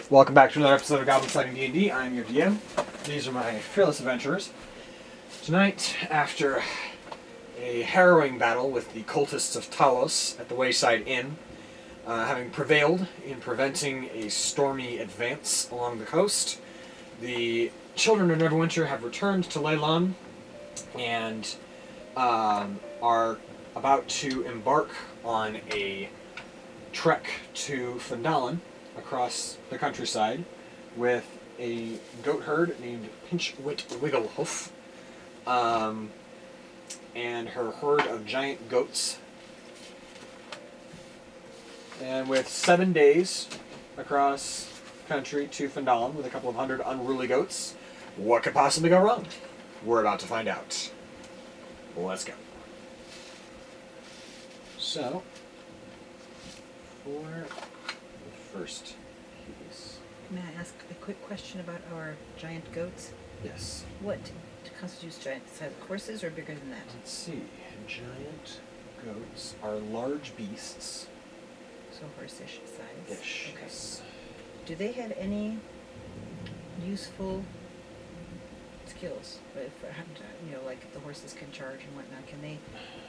Welcome back to another episode of Goblin-Sighting D&D. I'm your DM. These are my fearless adventurers. Tonight, after a harrowing battle with the cultists of Talos at the Wayside Inn, having prevailed in preventing a stormy advance along the coast, the Children of Neverwinter have returned to Leylon and are about to embark on a trek to Phandalin across the countryside with a goat herd named Pinchwit Wigglehoof and her herd of giant goats. And with 7 days across country to Phandalin with a couple of hundred unruly goats, what could possibly go wrong? We're about to find out. Let's go. So, for the first piece. May I ask a quick question about our giant goats? Yes. What constitutes giant? Size of horses or bigger than that? Let's see. Giant goats are large beasts. So horse-ish size. Ish. Okay. Yes. Do they have any useful skills? If, like the horses can charge and whatnot, can they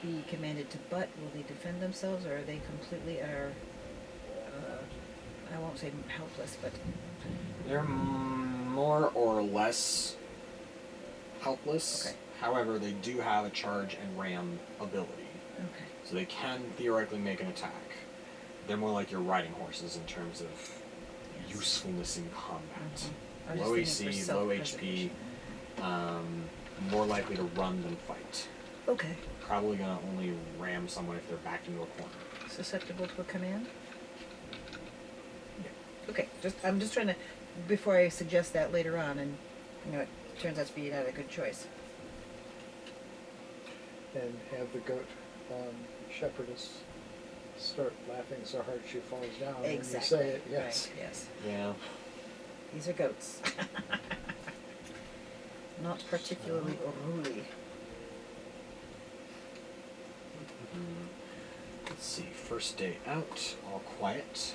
be commanded to butt? Will they defend themselves, or are they completely I won't say helpless, but They're more or less helpless. Okay. However, they do have a charge and ram ability. okay. So they can theoretically make an attack. They're more like your riding horses in terms of Yes. usefulness in combat. I was Low just thinking AC, for low HP, self-preservation. more likely to run than fight. Okay. Probably gonna only ram someone if they're backed into a corner. Susceptible to a command? Yeah. Okay, I'm just trying to, before I suggest that later on, and it turns out to be not a good choice. And have the goat shepherdess start laughing so hard she falls down when you say it. Yes. Right, yes. Yeah. These are goats. Not particularly unruly. Let's see. First day out, all quiet.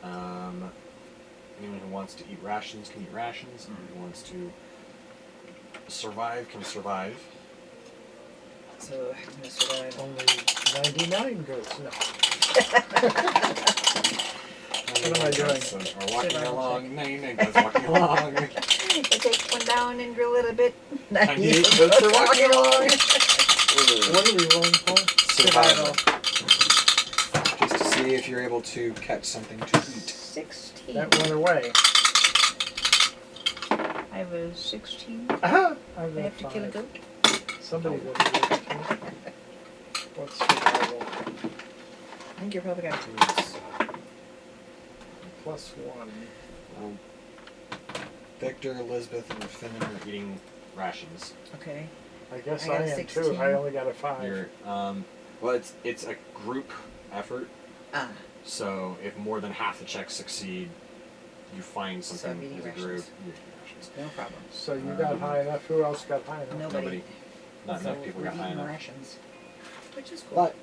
Anyone who wants to eat rations can eat rations. Anyone who wants to survive can survive. So I'm gonna survive. Only 99 goats. No. What am I doing? Are walking Survival along. check. 99 goats walking along. I take one down and drill it a bit. 98 goats are walking along. What are we rolling for? Survival. Just to see if you're able to catch something to eat. 16. That went away. I have a 16. I I have to kill a goat. Somebody will do it. What's survival? I think you're probably gonna. +1. Well, Victor, Elizabeth, and Finnan are eating rations. Okay. I guess I got I a am 16. too. I only got a 5. You're, well, it's a group effort. Ah. So if more than half the checks succeed, you find So something I'm eating as a rations. group. You're eating rations. No problem. So you got high enough. Who else got high enough? Nobody. Not So enough people we're got high eating enough. rations, which is cool. But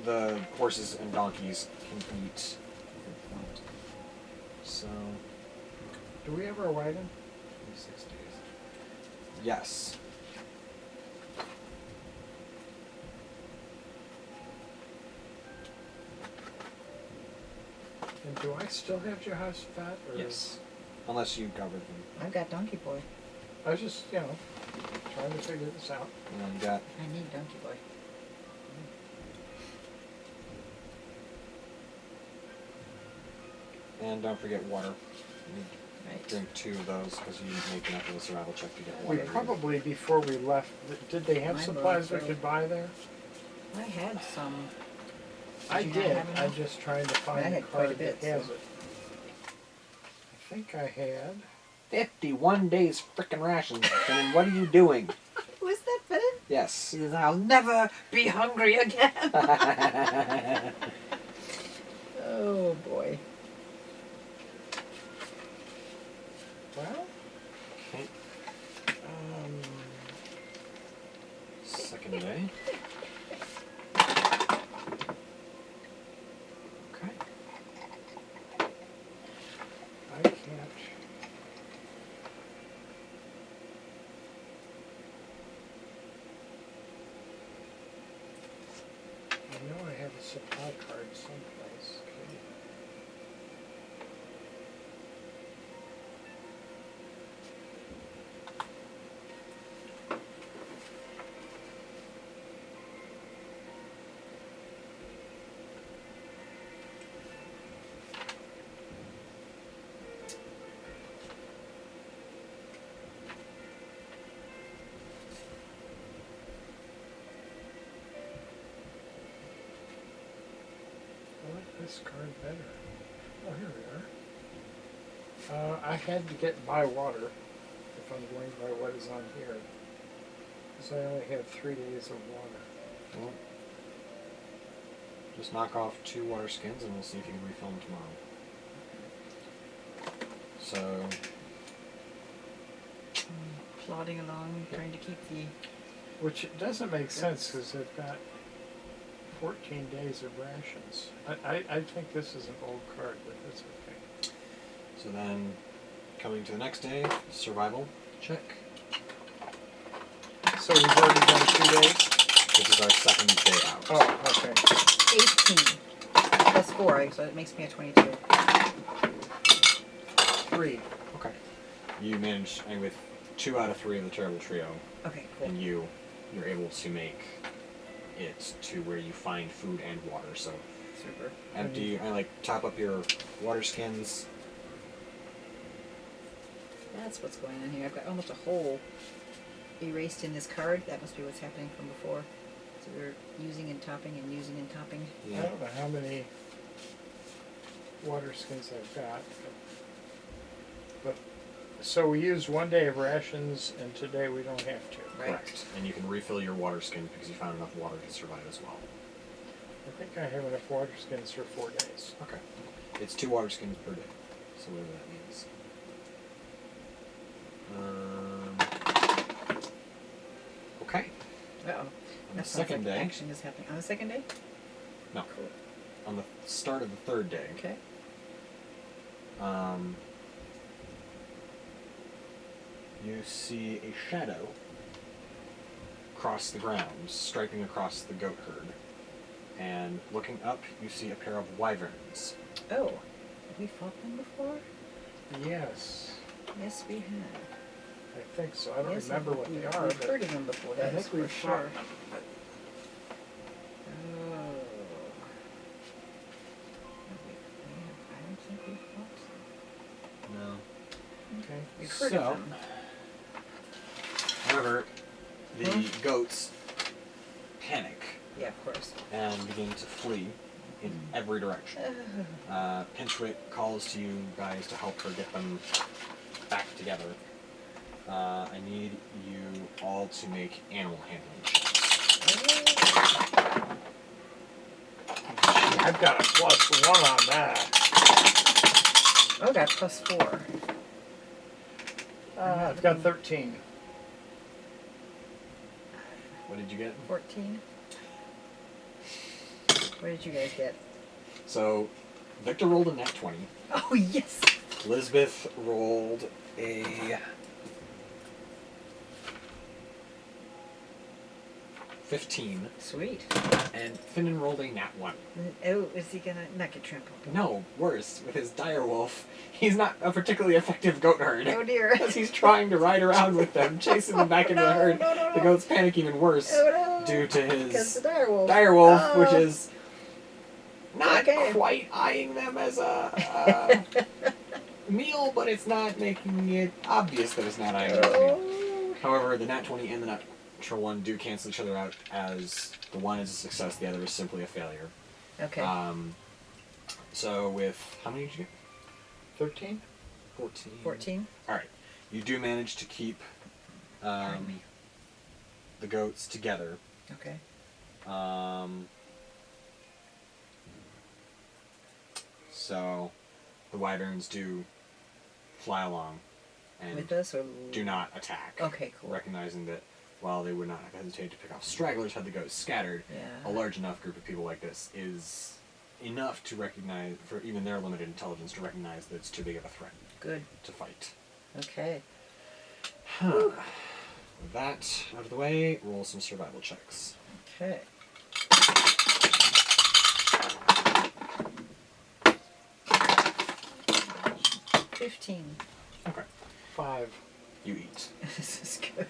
the horses and donkeys can eat. So Do we have our wagon? 6 days. Yes. And do I still have Jehoshaphat? Or Yes. Unless you covered them. I've got Donkey Boy. I was just, trying to figure this out. And you got I need Donkey Boy. and don't forget water. You Right. drink 2 of those because you didn't make enough of a survival check to get We water. probably, before we left, did they have Mine supplies broke, we so- could buy there? I had some. I you not did. have I'm enough? just trying to find I the had quite a card bit, that has so- it. I think I had. 51 days frickin' rations. Finnan, what are you doing? Was that fitted? Yes. He says, I'll never be hungry again. Oh boy. Well, Okay. Second day. Okay. better. Oh, here we are. I had to get by water if I'm going by what is on here. Because I only have 3 days of water. Well, just knock off 2 water skins and we'll see if you can refill them tomorrow. So, Plodding along, trying to keep the... Which doesn't make sense because they've got 14 days of rations. I think this is an old card, but that's okay. so then, coming to the next day, survival check. So we've already done 2 days? This is our second day out. Oh, okay. 18 plus 4, so it makes me a 22. 3. Okay. You managed, and with 2 out of 3 of the terrible trio, Okay, cool. and you're able to make it to where you find food and water. So Super. empty, top up your water skins. That's what's going on here. I've got almost a hole erased in this card. That must be what's happening from before. So we're using and topping and using and topping. I don't know how many water skins I've got. But so we used 1 day of rations, and today we don't have to. Right. Correct. And you can refill your water skin because you found enough water to survive as well. I think I have enough water skins for 4 days. Okay. It's 2 water skins per day. So whatever that means. Okay. Uh-oh. On the That sounds second like day. action is happening. On the second day? No. Cool. On the start of the third day. Okay. You see a shadow cross the ground, striping across the goat herd. And looking up, you see a pair of wyverns. Oh. Have we fought them before? Yes, Yes, we have. I think so. I don't Yes, remember what we've they are, We've but heard of them before, I that's think for we've sure. fought them. Oh. I don't think we've fought them. No. Okay. We've heard So, of them. however, the goats panic Yeah, of course. and begin to flee in every direction. Pinchwick calls to you guys to help her get them back together. I need you all to make animal handling checks. I've got a +1 on that. Oh, got +4. I've got 13. What did you get? 14. What did you guys get? So, Victor rolled a nat 20. Oh, yes! Elizabeth rolled a 15. Sweet. And Finnan rolled a nat 1. Oh, is he gonna not get trampled? No, worse, with his direwolf, he's not a particularly effective goat herd. Oh, dear. As he's trying to ride around with them, chasing them back into the herd. No. The goats panic even worse Oh, no. due to Because his the direwolf. direwolf, Oh. which is not Okay. quite eyeing them as a meal, but it's not making it obvious that it's not eyeing them as a meal. Oh. However, the nat 20 and the natural 1 do cancel each other out, as the one is a success, the other is simply a failure. Okay. So with, how many did you get? 13? 14. 14. Alright. You do manage to keep Pardon me. the goats together. Okay. So the wyverns do fly along and With us or do not attack. Okay, cool. Recognizing that while they would not have hesitated to pick off stragglers had the goats scattered, Yeah. a large enough group of people like this is enough to recognize, for even their limited intelligence, to recognize that it's too big of a threat Good. to fight. Okay. With that out of the way, roll some survival checks. Okay. $15. Okay. 5. You eat. This is good.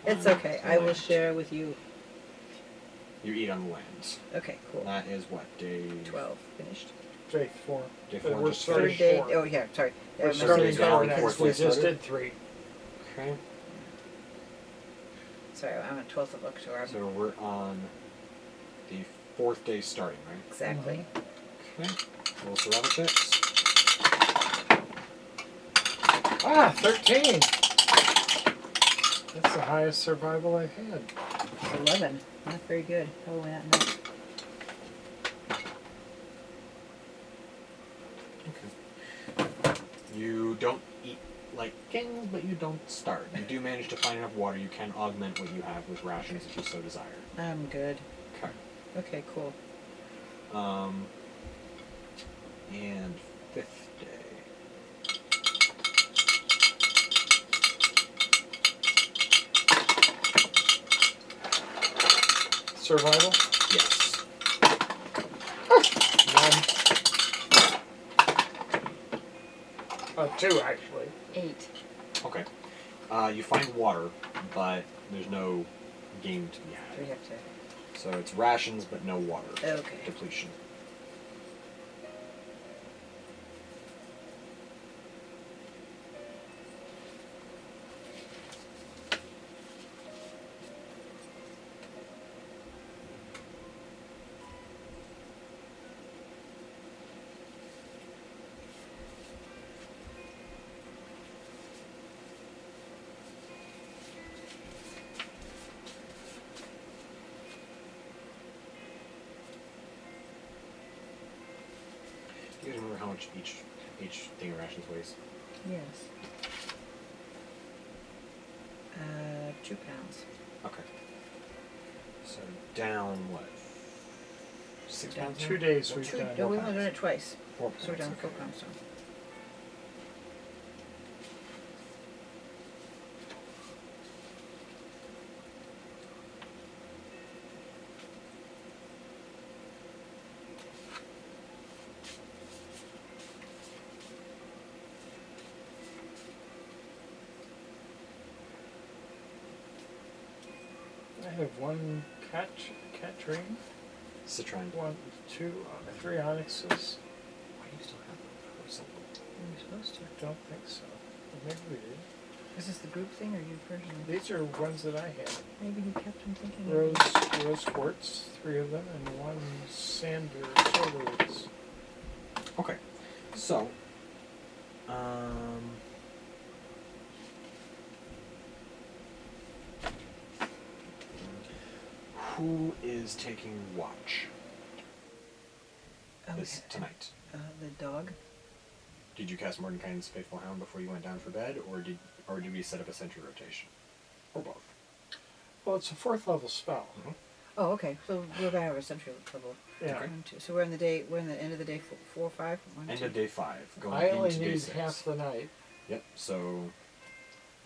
It's okay. I will share with you. You eat on the land. Okay, cool. That is what, day 12. Finished. Day 4. Day But 4 we're just starting Third day. 4. Oh, yeah, sorry. We're I'm starting starting 4 down, next. fourth We day just started. did 3. Okay. Sorry, I'm at 12th of October. So we're on the 4th day starting, right? Exactly. Okay. Roll survival checks. 13! That's the highest survival I've had. 11. Not very good. Probably not enough. Okay. You don't eat like kings, but you don't starve. You do manage to find enough water. You can augment what you have with rations if you so desire. I'm good. Okay. Okay, cool. And 5th day. Survival? Yes. 1. 2, actually. 8. Okay. You find water, but there's no game to be So had. we have to. So it's rations, but no water. Okay. Depletion. Do you guys remember how much each thing of rations weighs? Yes. 2 pounds. Okay. So down what? 6 Down pounds? 2 days we've 2. done. No, we've pounds. only done it twice. 4 So we're pounds, down 4 okay. pounds. So. I have 1 cat ring, Citrine. 1, 2, 3 onyxes. Why do you still have them? Or something? We're supposed to. I don't think so. But maybe we did. Is this the group thing or you personally? These are ones that I had. Maybe he kept them thinking. Rose quartz, 3 of them, and 1 soda woods. Okay. So, who is taking watch this tonight? The dog. Did you cast Mordenkainen's Faithful Hound before you went down for bed, or did we set up a sentry rotation, or both? Well, it's a 4th level spell. Mm-hmm. Oh, okay. So we're gonna have a central level. Yeah. Okay. 1, 2. So we're in the day. We're in the end of the day 4 or 5. 1, End 2. of day 5, going I only into day need 6. half the night. Yep. So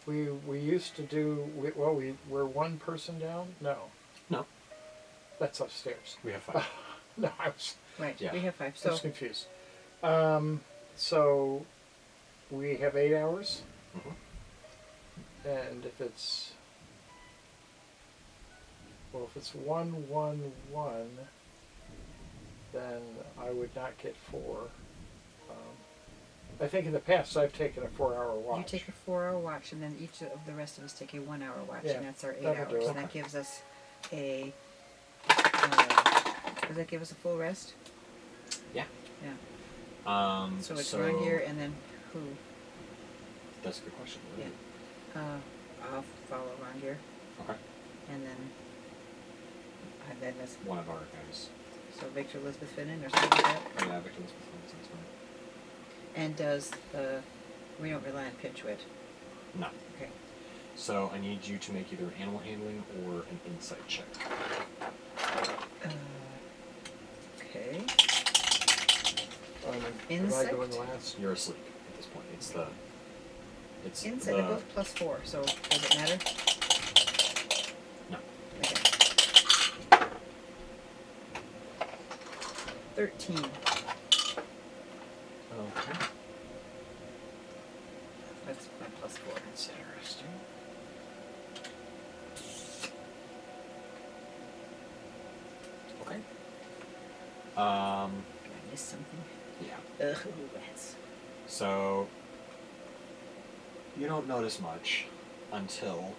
We used to do, we're 1 person down? No. no, That's upstairs. we have 5. No, I was Right. Yeah. We have 5. I So was confused. So we have 8 hours, Mhm. and if it's 1, 1, 1, then I would not get 4. I think in the past I've taken a 4-hour watch. you take a 4-hour watch, and then each of the rest of us take a 1-hour watch, Yeah, and that's our 8 that'll do hours. it. And that Okay. gives us a. Does that give us a full rest? Yeah. Yeah. So it's Rangier and then who? That's a good question. What is Yeah. it? I'll follow Rangier, Okay. and then that's One of our guys. so Victor Elizabeth Finnan or something like that. Yeah, Victor Elizabeth Finnan sounds fine. And does we don't rely on Pinchwit. No. Okay. So I need you to make either an animal handling or an insight check. Okay. Am I Insect? going last? You're asleep at this point. It's Insight the, above +4. So does it matter? No. Okay. 13. Okay. That's my +4. That's interesting. Okay. Did I miss something? Yeah. Ugh, rats. So you don't notice much until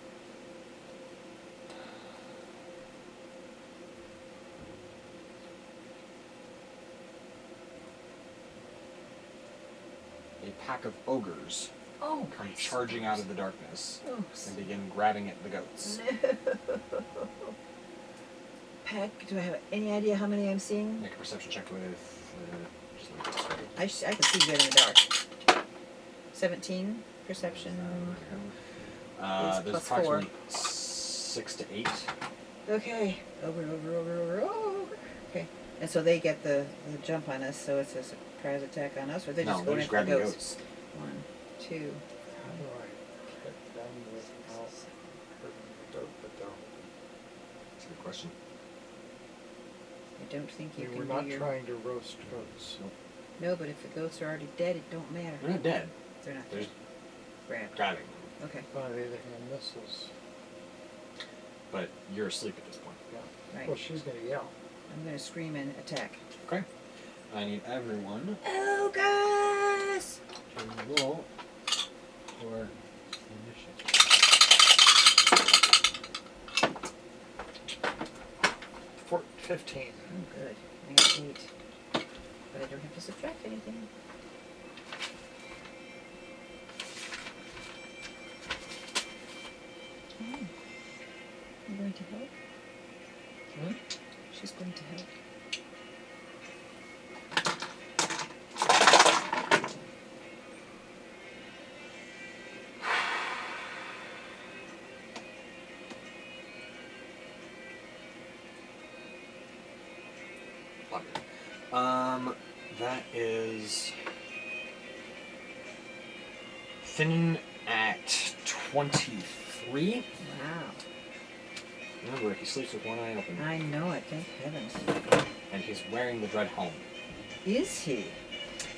pack of ogres Oh, come my charging out of the darkness Oops. and begin grabbing at the goats. No. Pack, do I have any idea how many I'm seeing? Make a perception check with just like this, right? I can see good in the dark. 17 perception. Is There's plus approximately 6 to 8. Okay. Over. Okay. And so they get the jump on us, so it's a surprise attack on us, or they're No, just they're going just after the grabbing goats. 1, 2. How do I get them without hurting the goat that they're holding? That's a good question. I don't think you We're can not do your... trying to roast goats. No, but if the goats are already dead, it don't matter. They're not dead. They're not They're dead. just Grabbed. grabbing. Okay. By the other hand, missiles. But you're asleep at this point. Yeah. Right. Well, she's going to yell. I'm going to scream and attack. Okay. I need everyone Oh, guys! to roll for initiative. 15. Oh, good. I got 8. But I don't have to subtract anything. Oh. You going to help? Hmm? She's going to help. That is Finn at 23. Wow. Remember, he sleeps with one eye open, I know it. Thank heavens. and he's wearing the dread helm, Is he?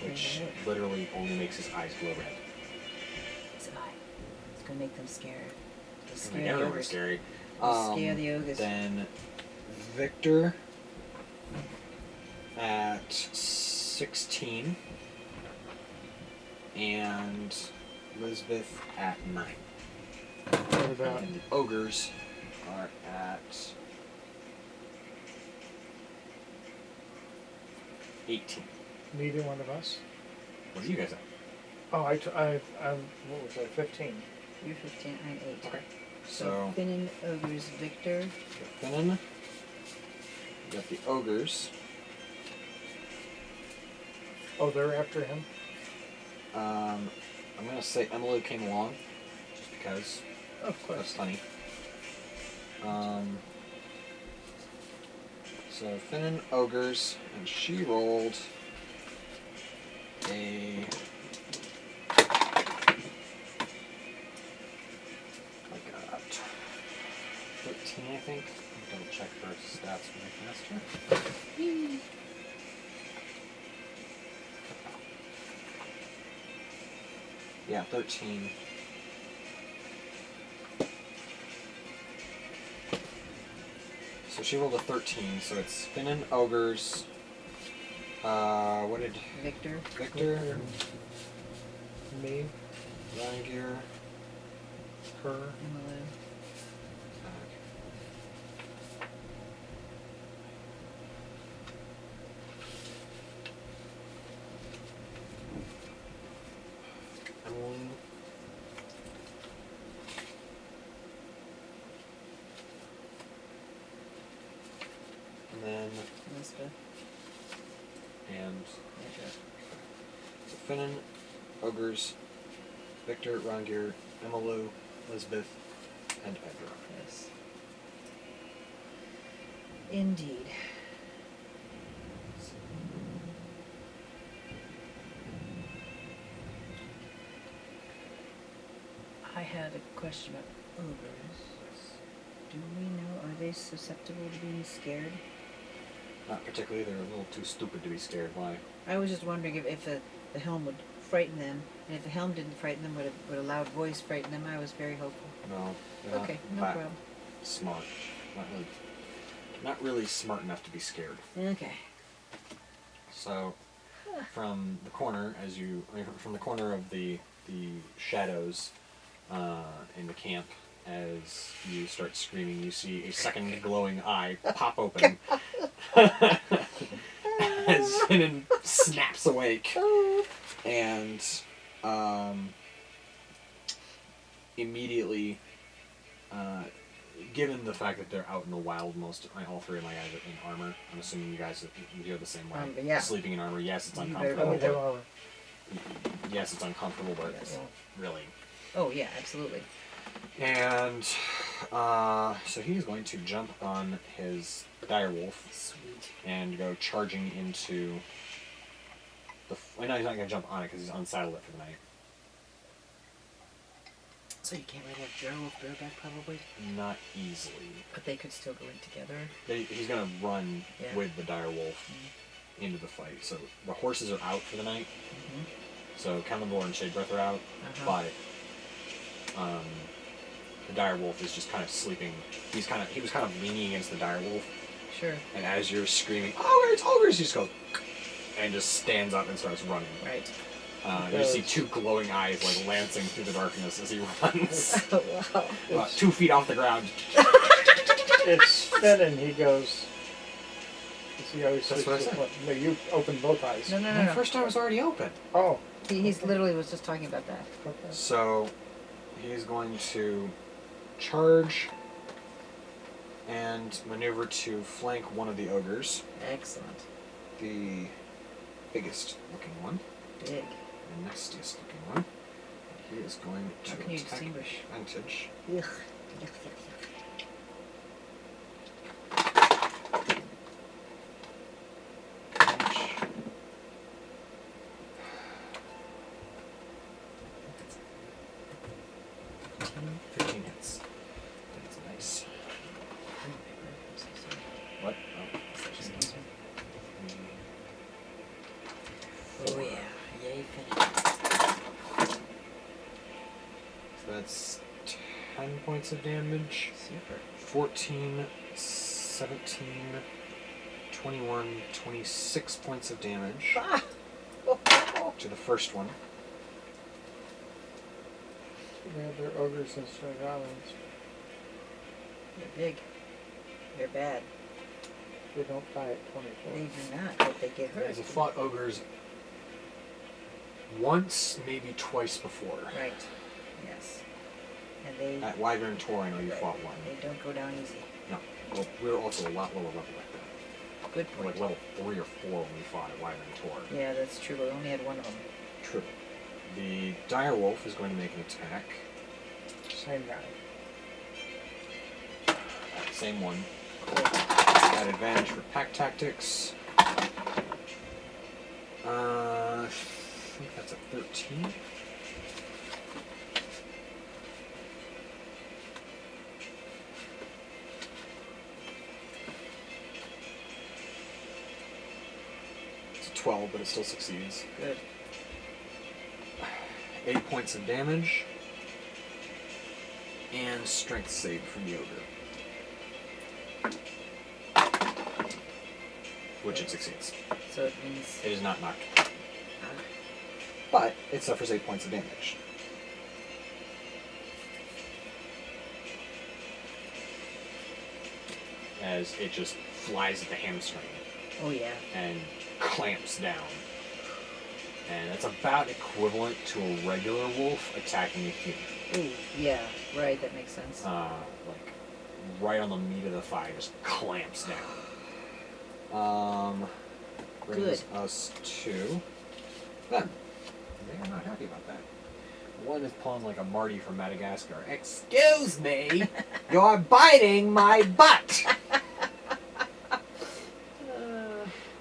which Mhm. literally only makes his eyes glow red. It's eye. It's going to make them scared. It'll It's scare like the everyone's ogres. scary. It'll scare the ogres. Then Victor at 16, and Lisbeth at 9. What about And the ogres are at 18. neither one of us? What are you guys at? Oh, I'm, what was I, 15? You're 15. I'm 8. Okay. So So, Finnan, ogres, Victor. you got Finnan, you got the ogres. Oh, they're after him? I'm going to say Emily came along, just because. Of That's course. funny. So Finnan ogres, and she rolled a like a 13, I think. I'll double check her stats really faster. Yeah, 13. So she rolled a 13, so it's Finnan ogres. What did Victor. Victor, Me, Rangir, her, Emily. Emily, and then Elizabeth. and Edra. so Finnan, ogres, Victor, Rangir, Emilu, Lisbeth, and Edra. Yes. Indeed. I had a question about ogres. Do we know, are they susceptible to being scared? Not particularly, they're a little too stupid to be scared. Why? I was just wondering if the helm would frighten them, and if the helm didn't frighten them, would a loud voice frighten them? I was very hopeful. No, they're Okay, not no that problem. smart. Not really smart enough to be scared. Okay. So, from the corner, from the corner of the shadows in the camp, as you start screaming, you see a second glowing eye pop open as Finnan snaps awake, and immediately, given the fact that they're out in the wild, all three of my guys are in armor. I'm assuming you guys you're the same way. Yeah. Sleeping in armor, yes, it's I uncomfortable. don't have armor. Yes, it's uncomfortable, but it's really. Oh yeah, absolutely. And so he's going to jump on his direwolf. Sweet. And go charging into the. Well, no, he's not going to jump on it because he's unsaddled it for the night. So you can't really have Gerald bareback probably? Not easily. But they could still go in together. He's going to run with the direwolf into the fight. So the horses are out for the night. Mm-hmm. So Cannibal and Shadebreath are out. But the direwolf is just kind of sleeping. He was kind of leaning against the direwolf. Sure. And as you're screaming, ogres, ogres, he just goes and just stands up and starts running. Right. You see two glowing eyes like lancing through the darkness as he runs. Oh, wow. 2 feet off the ground. It's Finn and he goes. He always That's what I said. No, you opened both eyes. No. The first eye was already open. Oh. He's literally was just talking about that. Okay. So he's going to charge and maneuver to flank one of the ogres. Excellent. The biggest looking one. Big. The nastiest looking one. And he is going to How can you attack distinguish? advantage. Ugh. 15 hits. That's nice. What? Oh yeah. Yay, finish. So that's 10 points of damage. Super. 14, 17, 21, 26 points of damage Ah! to the first one. Yeah, they're ogres instead of goblins. They're big. They're bad. They don't die at 24. They do not, but they get hurt. I've fought ogres once, maybe twice before. Right. Yes. And they At Wyvern Tor, I know you fought one. They don't go down easy. No. Well, we were also a lot lower level back then. Good We were point. like level 3 or 4 when we fought at Wyvern Tor. Yeah, that's true. We only had one of them. True. The direwolf is going to make an attack. Same guy. Same one. Cool. At advantage for pack tactics. I think that's a 13. It's a 12, but it still succeeds. Good. 8 points of damage. And strength save from the ogre. Which it succeeds. So it means It is not knocked. But it suffers 8 points of damage. As it just flies at the hamstring oh yeah. and clamps down. And it's about equivalent to a regular wolf attacking a human. Ooh, yeah, right, that makes sense. Like right on the meat of the thigh, just clamps down. Brings us to them. They are not happy about that. One is pulling like a Marty from Madagascar. Excuse me, you're biting my butt.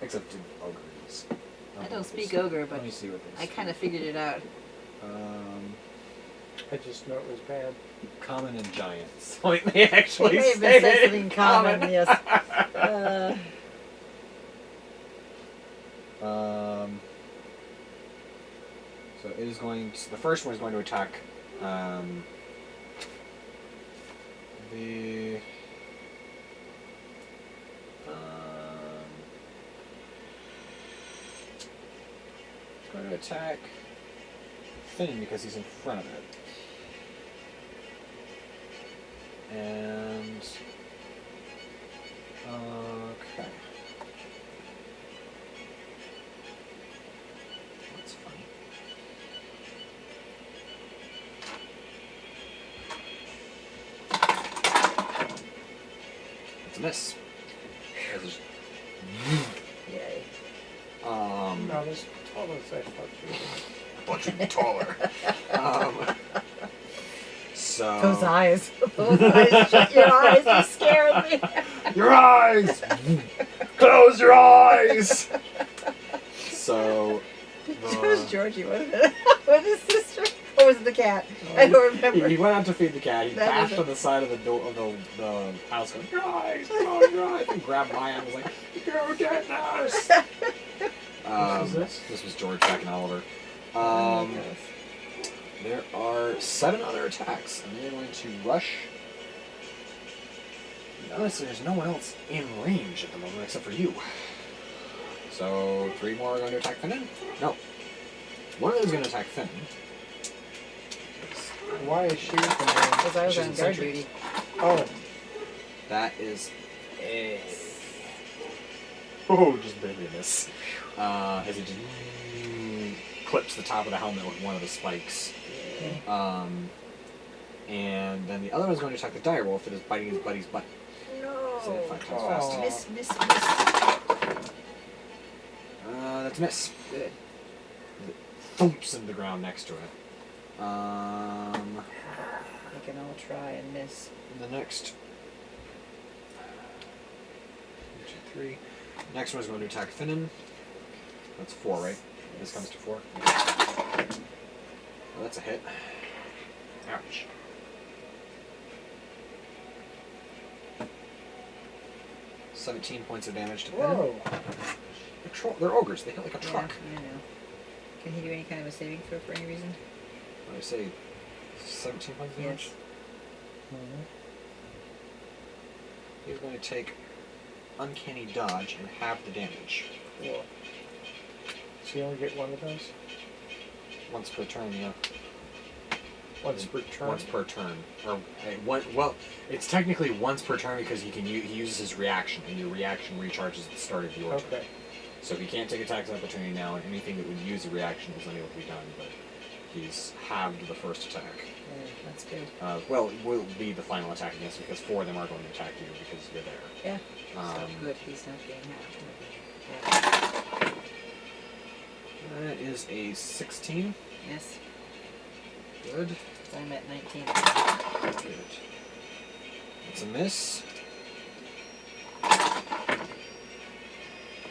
Except to ogres. I don't speak ogre, but let me see what they I say. kind of figured it out. I just know it was bad. Common and giants. Wait, they actually They say said it something in in common, yes. So it is going to, the first one is going to attack the it's going to attack Finn because he's in front of it. And okay. That's funny. miss. That's Yay. Not as tall as I thought you were. Bunch of taller. So Those eyes. Those eyes. Shut your eyes. You scared me. your eyes. Close your eyes. So It was Georgie, wasn't it? With his sister? Or was it the cat? I don't remember. he went out to feed the cat. He That bashed is on the side of the door of the house, going, "Your eyes, close your eyes," and grabbed my hand and was like, "You're getting us." This was George back in Oliver. Oh my gosh. There are 7 other attacks, and they're going to rush. Honestly, there's no one else in range at the moment except for you. So 3 more are going to attack Finnan? No. One of them is going to attack Finn. Why is she the Because I was She's on in guard sentry. duty. Oh, That is a... Oh, just barely a miss. As he just clips the top of the helmet with one of the spikes. And then the other one's going to attack the direwolf that is biting his buddy's butt. No. Say it 5 times fast. Miss. That's a miss. Good. It thumps into the ground next to it. They can all try and miss. The next... 1, 2, 3. Next one is going to attack Finnan. That's 4, right? This comes to 4. Well, that's a hit. Ouch. $17 points of damage to Finnan. whoa. They're ogres. They hit like a truck. Yeah, I know. Can he do any kind of a saving throw for any reason? What did I say? 17 points of damage? Yes. Mhm. He's going to take uncanny dodge and halve the damage. Cool. So you only get one of those? Once per turn, yeah. Once per turn? Once per turn. Or well, it's technically once per turn because he uses his reaction, and your reaction recharges at the start of your turn. Okay. So he can't take attacks of opportunity now, and anything that would use a reaction is unable to be done. But he's halved the first attack. Yeah, that's good. Well, it will be the final attack against you because 4 of them are going to attack you because you're there. Yeah. So Um, good. He's not being hacked. That is a 16. Yes. Good. I'm at 19. Good. It's a miss.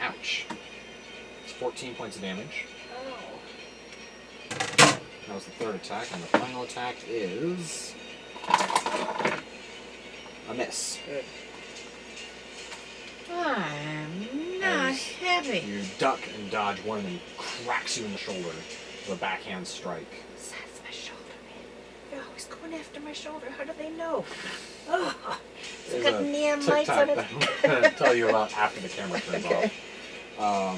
Ouch. It's 14 points of damage. Oh. That was the 3rd attack, and the final attack is a miss. Good. I'm not As heavy. You duck and dodge. One of them cracks you in the shoulder with a backhand strike. That's my shoulder, man. They're always going after my shoulder. How do they know? Oh, it's There's got a neon tic lights tac on it. that I'm going to tell you about after the camera turns Okay. off.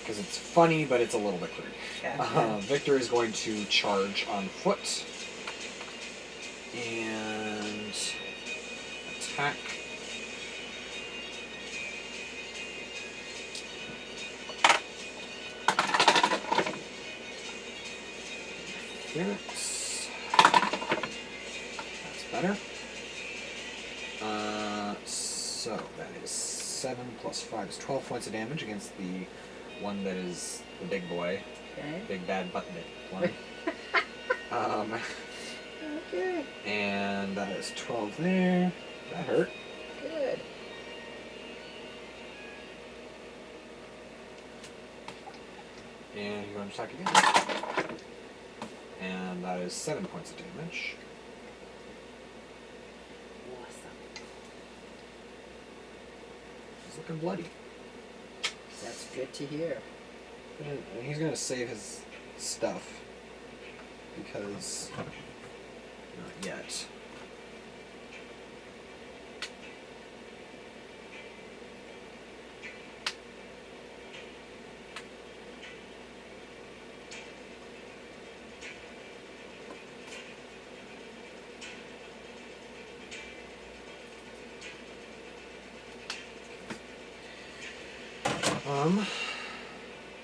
Because it's funny, but it's a little bit creepy. Yeah. Victor is going to charge on foot and attack. That's better. So that is 7 plus 5 is 12 points of damage against the one that is the big boy, Okay. big bad butt bit one. Okay. And that is 12 there. That hurt. Good. And you're going to attack again. And that is 7 points of damage. Awesome. He's looking bloody. That's good to hear. And he's going to save his stuff. Because... not yet.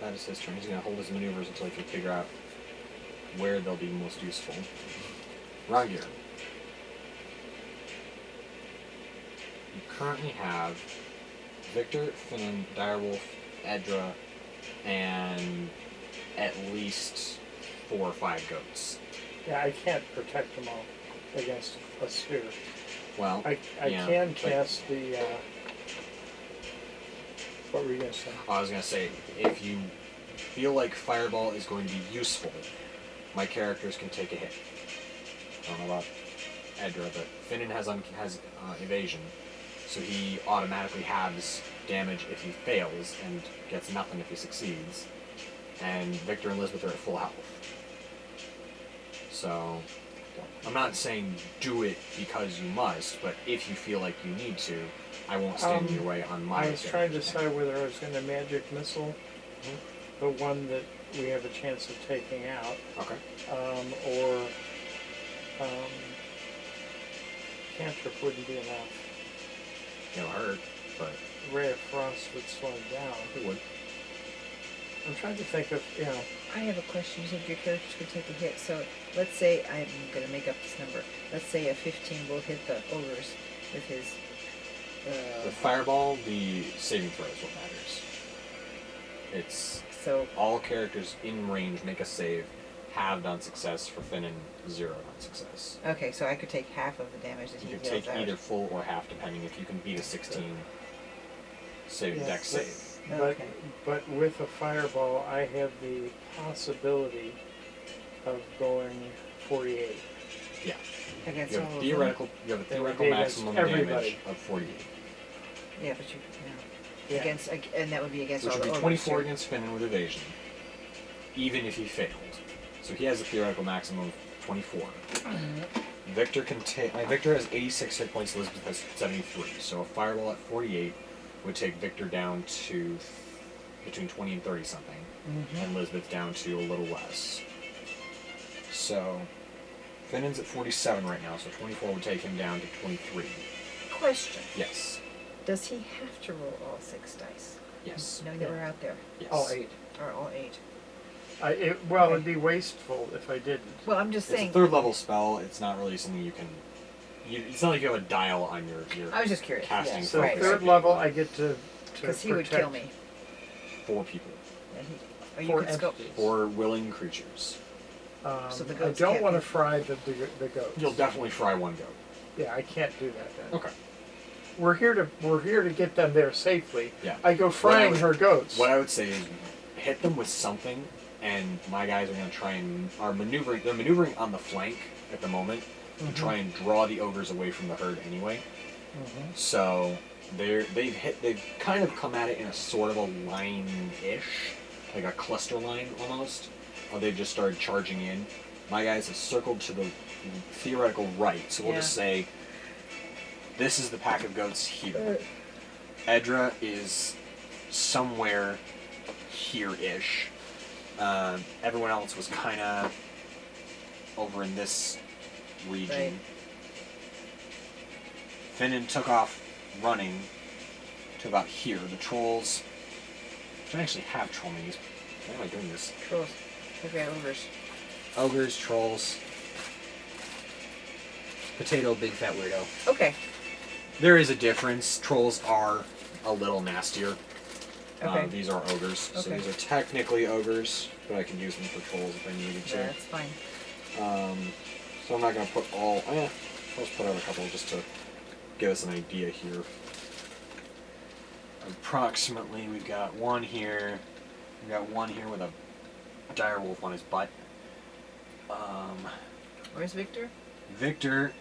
That is his turn. He's going to hold his maneuvers until he can figure out where they'll be most useful. Rangir. you currently have Victor, Finn, Direwolf, Edra, and at least 4 or 5 goats. Yeah, I can't protect them all against a sphere. Well, I yeah, can but cast the. What were you gonna say? I was gonna say, if you feel like Fireball is going to be useful, my characters can take a hit. I don't know about Edra, but Finnan has evasion, so he automatically halves damage if he fails and gets nothing if he succeeds. And Victor and Elizabeth are at full health. So, I'm not saying do it because you must, but if you feel like you need to, I won't stand in your way on my. I was trying to decide whether I was going to magic missile, the one that we have a chance of taking out, Okay. or cantrip wouldn't be enough. It'll hurt, but Ray of Frost would slow him down. it would. I'm trying to think of, I have a question. You said your characters could take a hit. So let's say, I'm going to make up this number. Let's say a 15 will hit the ogres with his... With Fireball, the saving throw is what matters. It's so all characters in range make a save, halved on success for Finnan, 0 on success. okay, so I could take half of the damage that he You can deals take out. either full or half, depending if you can beat a 16 saving deck save. Okay. But with a fireball, I have the possibility of going 48. Yeah. Against You all have of theoretical Against maximum everybody. damage of 48. them? Yeah, but you Yeah. against, and that would be against Which all would the be ogres, 24 too. against Finnan with evasion, even if he failed. So he has a theoretical maximum of 24. Victor can take. Victor has 86 hit points. Elizabeth has 73. So a fireball at 48 would take Victor down to between 20 and 30 something, and Elizabeth down to a little less. So Finnan's at 47 right now. So 24 would take him down to 23. Question. Yes. Does he have to roll all 6 dice? Yes. Knowing that we're out there. Yes. All 8. Or all 8? It'd be wasteful if I didn't. Well, I'm just It's a saying. 3rd level spell. It's not really something you can. It's not like you have a dial on your I was just curious. casting. Yeah. So Right, third right. level, I get to Because he would protect kill me. 4 people. And he, or you four could scope. entities. 4 willing creatures. So the I goats don't can't want to be- fry the goats. You'll definitely fry 1 goat. Yeah, I can't do that then. Okay. We're here to get them there safely. Yeah. I go frying her goats. What I would say is hit them with something, and my guys are going to try and are maneuvering. They're maneuvering on the flank at the moment to try and draw the ogres away from the herd anyway. So they've kind of come at it in a sort of a line-ish, like a cluster line almost. They've just started charging in. My guys have circled to the theoretical right, so we'll just say this is the pack of goats here. Edra is somewhere here-ish. Everyone else was kind of over in this region. Right. Finnan took off running to about here. The trolls. I don't actually have troll minis. Why am I doing this? Trolls. Okay, ogres. Ogres, trolls. Potato, big fat weirdo. Okay. There is a difference. Trolls are a little nastier. Okay. These are ogres. So Okay. these are technically ogres, but I can use them for trolls if I needed to. Yeah, that's fine. So I'm not going to put all... I'll just put out a couple just to give us an idea here. Approximately, we've got one here. We've got one here with a direwolf on his butt. Where's Victor? Victor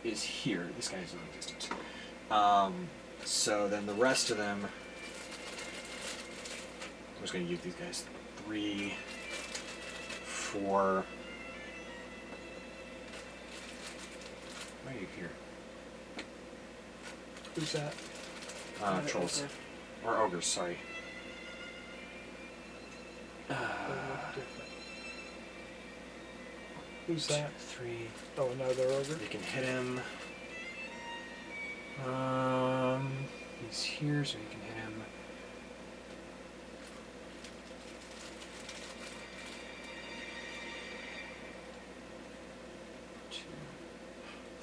is here. This guy's non-existent. So then the rest of them... I'm just going to use these guys. 3, 4... Why are you here? Who's that? Another Trolls. ogre. Or ogres, sorry. They look different. Who's that? 3. Oh, another ogre? They can hit him. He's here, so you can hit him. Two,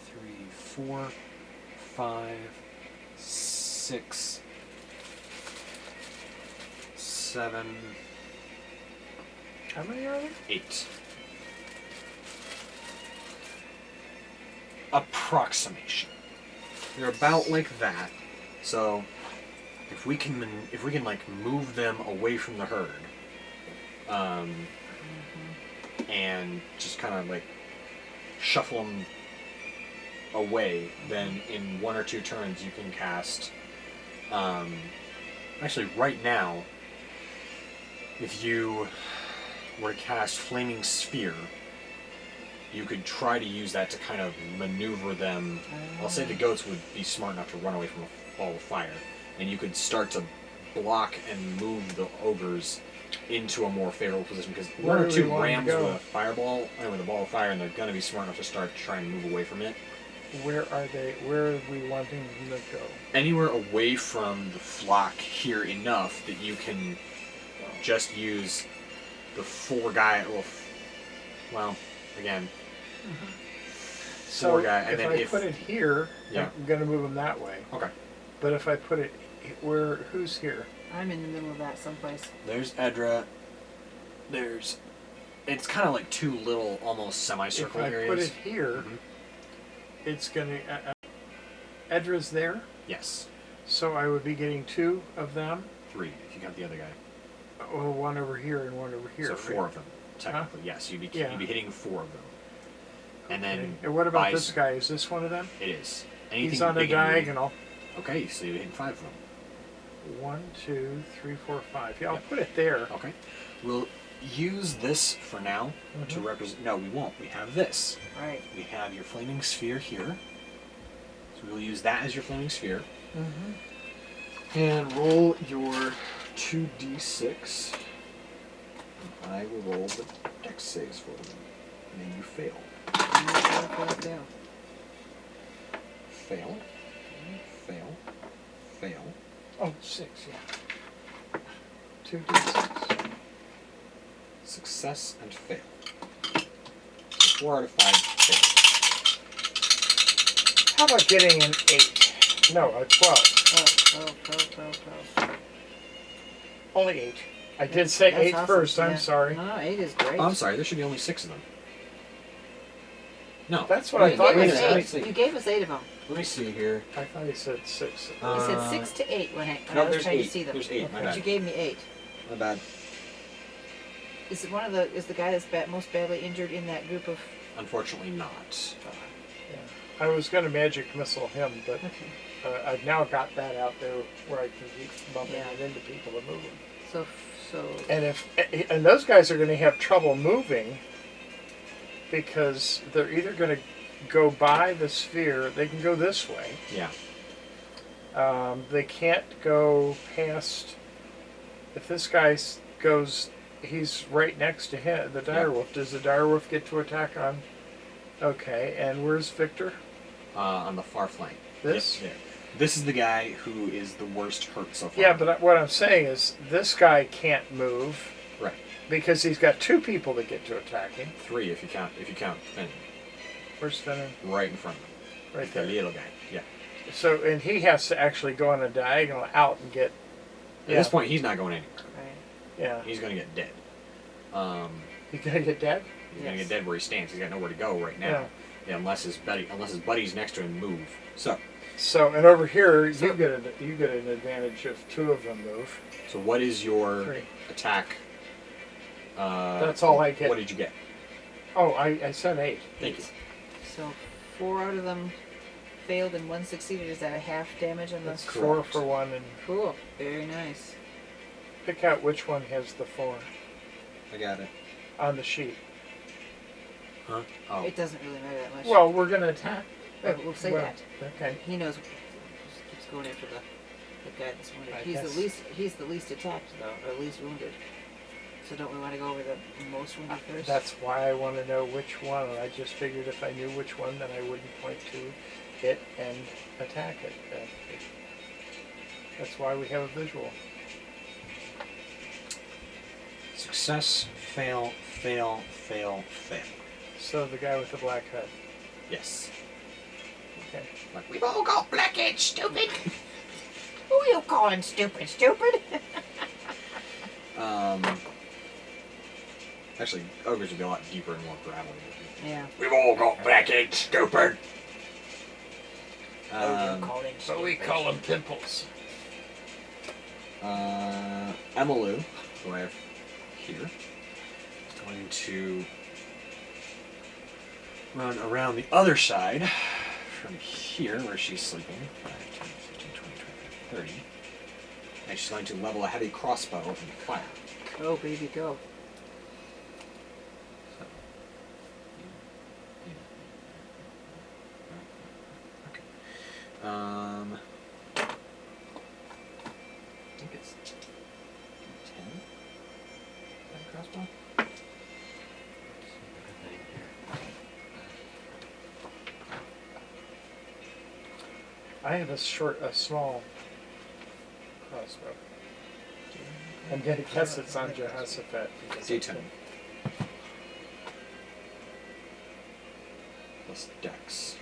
3, 4, 5, 6, 7, How many are there? 8. Approximation. They're about like that. So if we can like move them away from the herd, and just kind of like shuffle them away, then in 1 or 2 turns you can cast. Actually, right now, if you were to cast Flaming Sphere, you could try to use that to kind of maneuver them. I'll say the goats would be smart enough to run away from a ball of fire, and you could start to block and move the ogres into a more favorable position, because Where 1 or do 2 we want rams to with go? a fireball, with a ball of fire, and they're going to be smart enough to start trying to move away from it. Where are they? Where are we wanting them to go? Anywhere away from the flock here enough that you can just use the 4 guy. Well, again, So 4 guy, and if then I put it here, Yeah. I'm going to move them that way. Okay. But if I put it where? Who's here? I'm in the middle of that someplace. There's Edra. It's kind of like 2 little, almost If semicircle I areas. put it here, Mhm. it's going to. Edra's there, Yes, so I would be getting 2 of them. 3 if you count the other guy. Oh, 1 over here and 1 over here. So right? 4 of them, technically. Yes, you'd be hitting 4 of them. And Okay. then And what about by this guy? Is this one of them? It is. Anything He's on a big and moving- diagonal. Okay, so you're hitting 5 of them. 1, 2, 3, 4, 5. Yeah, I'll put it there. Okay. We'll use this for now to Mhm. represent. No, we won't. We have this. Right. We have your flaming sphere here. So we'll use that as your flaming sphere. Mm-hmm. And roll your 2d6. And I will roll the dex saves for them. And then you fail. Fail. Fail. Fail. Fail. Oh, 6, yeah. 2d6. Success and fail. So 4 out of 5 fail. How about getting an 8? No, a 12. 12. Only 8. I did say That's 8 awesome. first. I'm Yeah. sorry. No, 8 is great. Oh, I'm sorry. There should be only 6 of them. No. That's what I You thought gave you us said. Let me see. eight. You gave us 8 of them. Let me see here. I thought you said 6. He Uh, said 6 to 8 when I No, was there's trying 8. to see them. There's 8. My Okay. But you bad. gave me 8. My bad. Is the guy that's most badly injured in that group of? Unfortunately not. Yeah. I was going to magic missile him, but Okay. I've now got that out there where I can keep bumping Yeah. it into people and moving. So. And those guys are going to have trouble moving because they're either going to go by the sphere. They can go this way. Yeah. They can't go past. If this guy goes, he's right next to him. The direwolf. Does the direwolf get to attack on? Okay. And where's Victor? On the far flank. This? Yep, there. This is the guy who is the worst hurt so far. Yeah, but what I'm saying is this guy can't move Right. because he's got 2 people that get to attack him. 3 if you count Finn. Where's Fenner? Right in front of him. Right The there. little guy. Yeah. So, and he has to actually go on a diagonal out and get. At this point, he's not going anywhere. Right. Yeah. He's going to get dead. He's gonna get dead. He's going to Yes. get dead where he stands. He's got nowhere to go right now. Yeah, unless his buddies next to him move. So, and over here, you get an advantage if 2 of them move. So what is your 3. attack? That's all I get. What did you get? Oh, I said 8. Thank you. So 4 out of them failed and 1 succeeded. Is that a half damage on the? That's 4 correct. for 1, and Cool. Very nice. pick out which one has the 4 I got it. on the sheet. Huh? Oh. It doesn't really matter that much. Well, we're gonna attack. We'll say Well, that. Okay. He knows. Just keeps going after the guy that's wounded. I He's guess. the least attacked though, or least wounded. So don't we want to go over the most wounded first? That's why I want to know which one. And I just figured if I knew which one, then I wouldn't point to it and attack it. That's why we have a visual. Success, fail, fail, fail, fail. So the guy with the black hood. Yes. Okay. Like, we've all got blackheads, stupid. Who you calling stupid? Stupid? Actually, ogres would be a lot deeper and more gravelly. Yeah. We've all got backache, stupid. Calling So we call them pimples. Emalu, who I have here, is going to run around the other side from here where she's sleeping. 5, 10, 15, 20, 25, 30. And she's going to level a heavy crossbow and fire. Go, baby, go. I think it's 10. Heavy crossbow. I have a small crossbow. I'm going to guess it's on Jehoshaphat. D10. Plus Dex.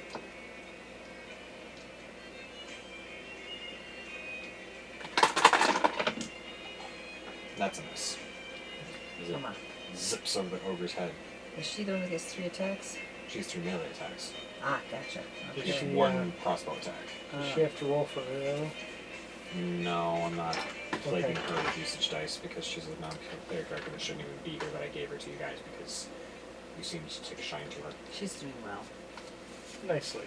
That's a miss. Come on. Zips over the ogre's head. Is she the one that gets 3 attacks? She has 3 melee attacks. Ah, gotcha. Did Just she, one crossbow attack. Does she have to roll for her arrow? No, I'm not plaguing Okay. her with usage dice because she's a non-player character that shouldn't even be here, but I gave her to you guys because you seemed to take a shine to her. She's doing well. Nicely.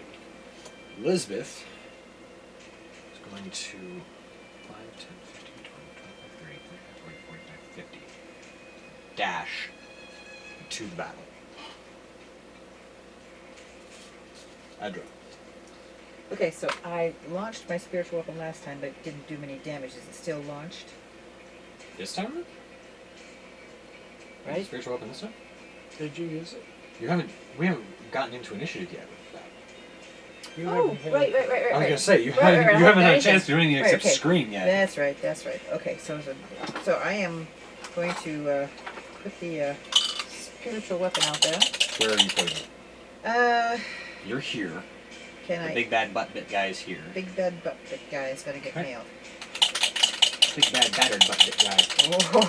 Elizabeth is going to 5, 10, 15, 20, 25, 30, 35, 40, 45, 50. Dash to the battle. Edra. Okay, so I launched my spiritual weapon last time, but it didn't do many damage. Is it still launched? This time? Right? Spiritual weapon this time? Did you use it? We haven't gotten into initiative yet with that. You Oh, haven't had- right. I was gonna say you Right, haven't right, you haven't had a anything. chance to do anything Right, except okay. scream yet. That's right. Okay, so I am going to put the spiritual weapon out there. Where are you putting it? You're here. Can The I? big bad butt bit guy is here. Big bad butt bit guy is gonna get Okay. nailed. Big bad battered butt bit guy.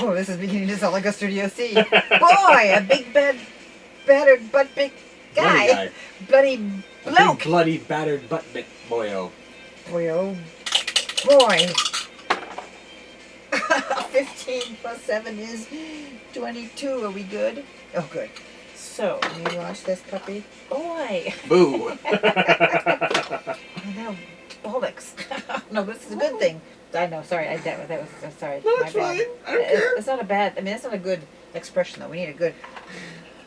Oh, this is beginning to sound like a Studio C. Boy, a big bad battered butt bit Bloody guy. Bloody A bloke. big bloody battered butt bit boyo. Boy, oh boy. 15 plus 7 is 22. Are we good? Oh, good. So, let me launch this puppy. Boy. Boo. Oh, no, bollocks. No, this is a good thing. I know, sorry. That was sorry. That's my bad. fine. I don't care. It's not a bad, I mean, that's not a good expression, though. We need a good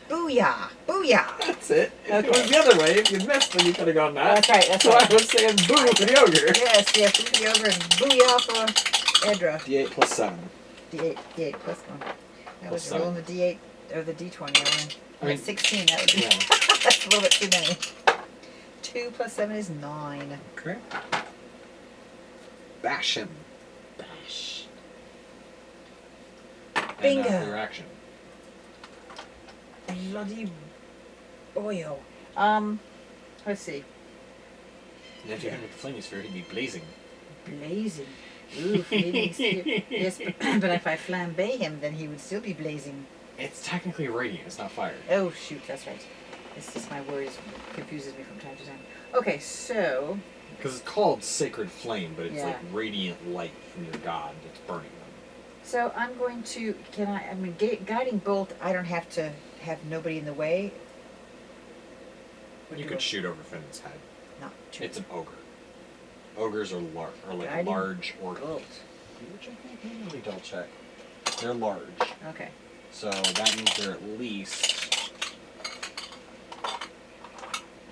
booyah. Booyah. That's it. If Okay. it was the other way, if you missed, then you could have gone that. That's right, that's So right. I was saying boo for the ogre. Yes, boo for the ogre and booyah for Edra. D8 plus 7. D8 plus 1. I Plus was 7. rolling the D8 or the D20. I mean, 16, that would be. yeah. That's a little bit too many. 2 plus 7 is 9. Okay. Bash him. Bash. And Bingo. your action. Bloody boyo. Let's see. And if you hit him with the flaming sphere, he'd be blazing. Blazing. Ooh, flaming sphere. Yes, but if I flambe him, then he would still be blazing. It's technically radiant, it's not fire. Oh, shoot, that's right. It's just my words confuses me from time to time. Okay, so Because it's called Sacred Flame, but it's Yeah. like radiant light from your god that's burning them. So I'm going to, guiding bolt, I don't have to have nobody in the way. Or You do could I- shoot over Finn's head. Not too. It's an ogre. Ogres are like Guiding large or bolt. Let me double check. They're large. Okay. So that means they're at least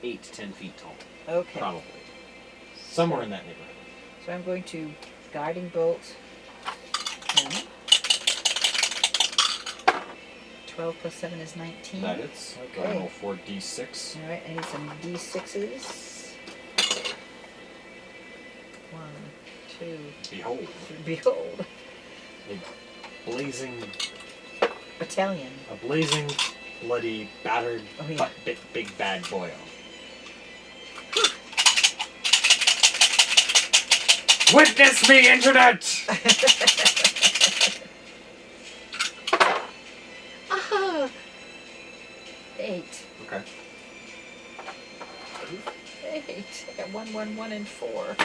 8 to 10 feet tall. Okay. Probably. Somewhere in that neighborhood. So I'm going to guiding bolt him. 12 plus 7 is 19. That is. Okay. I roll 4d6. Alright, I need some D6s. 1, 2, Behold. behold. A blazing, Battalion. bloody, battered, Oh, yeah. butt bit big bad boyo. Witness me, Internet! Ah, 8. Okay. 8. I got 1, 1, 1, and 4.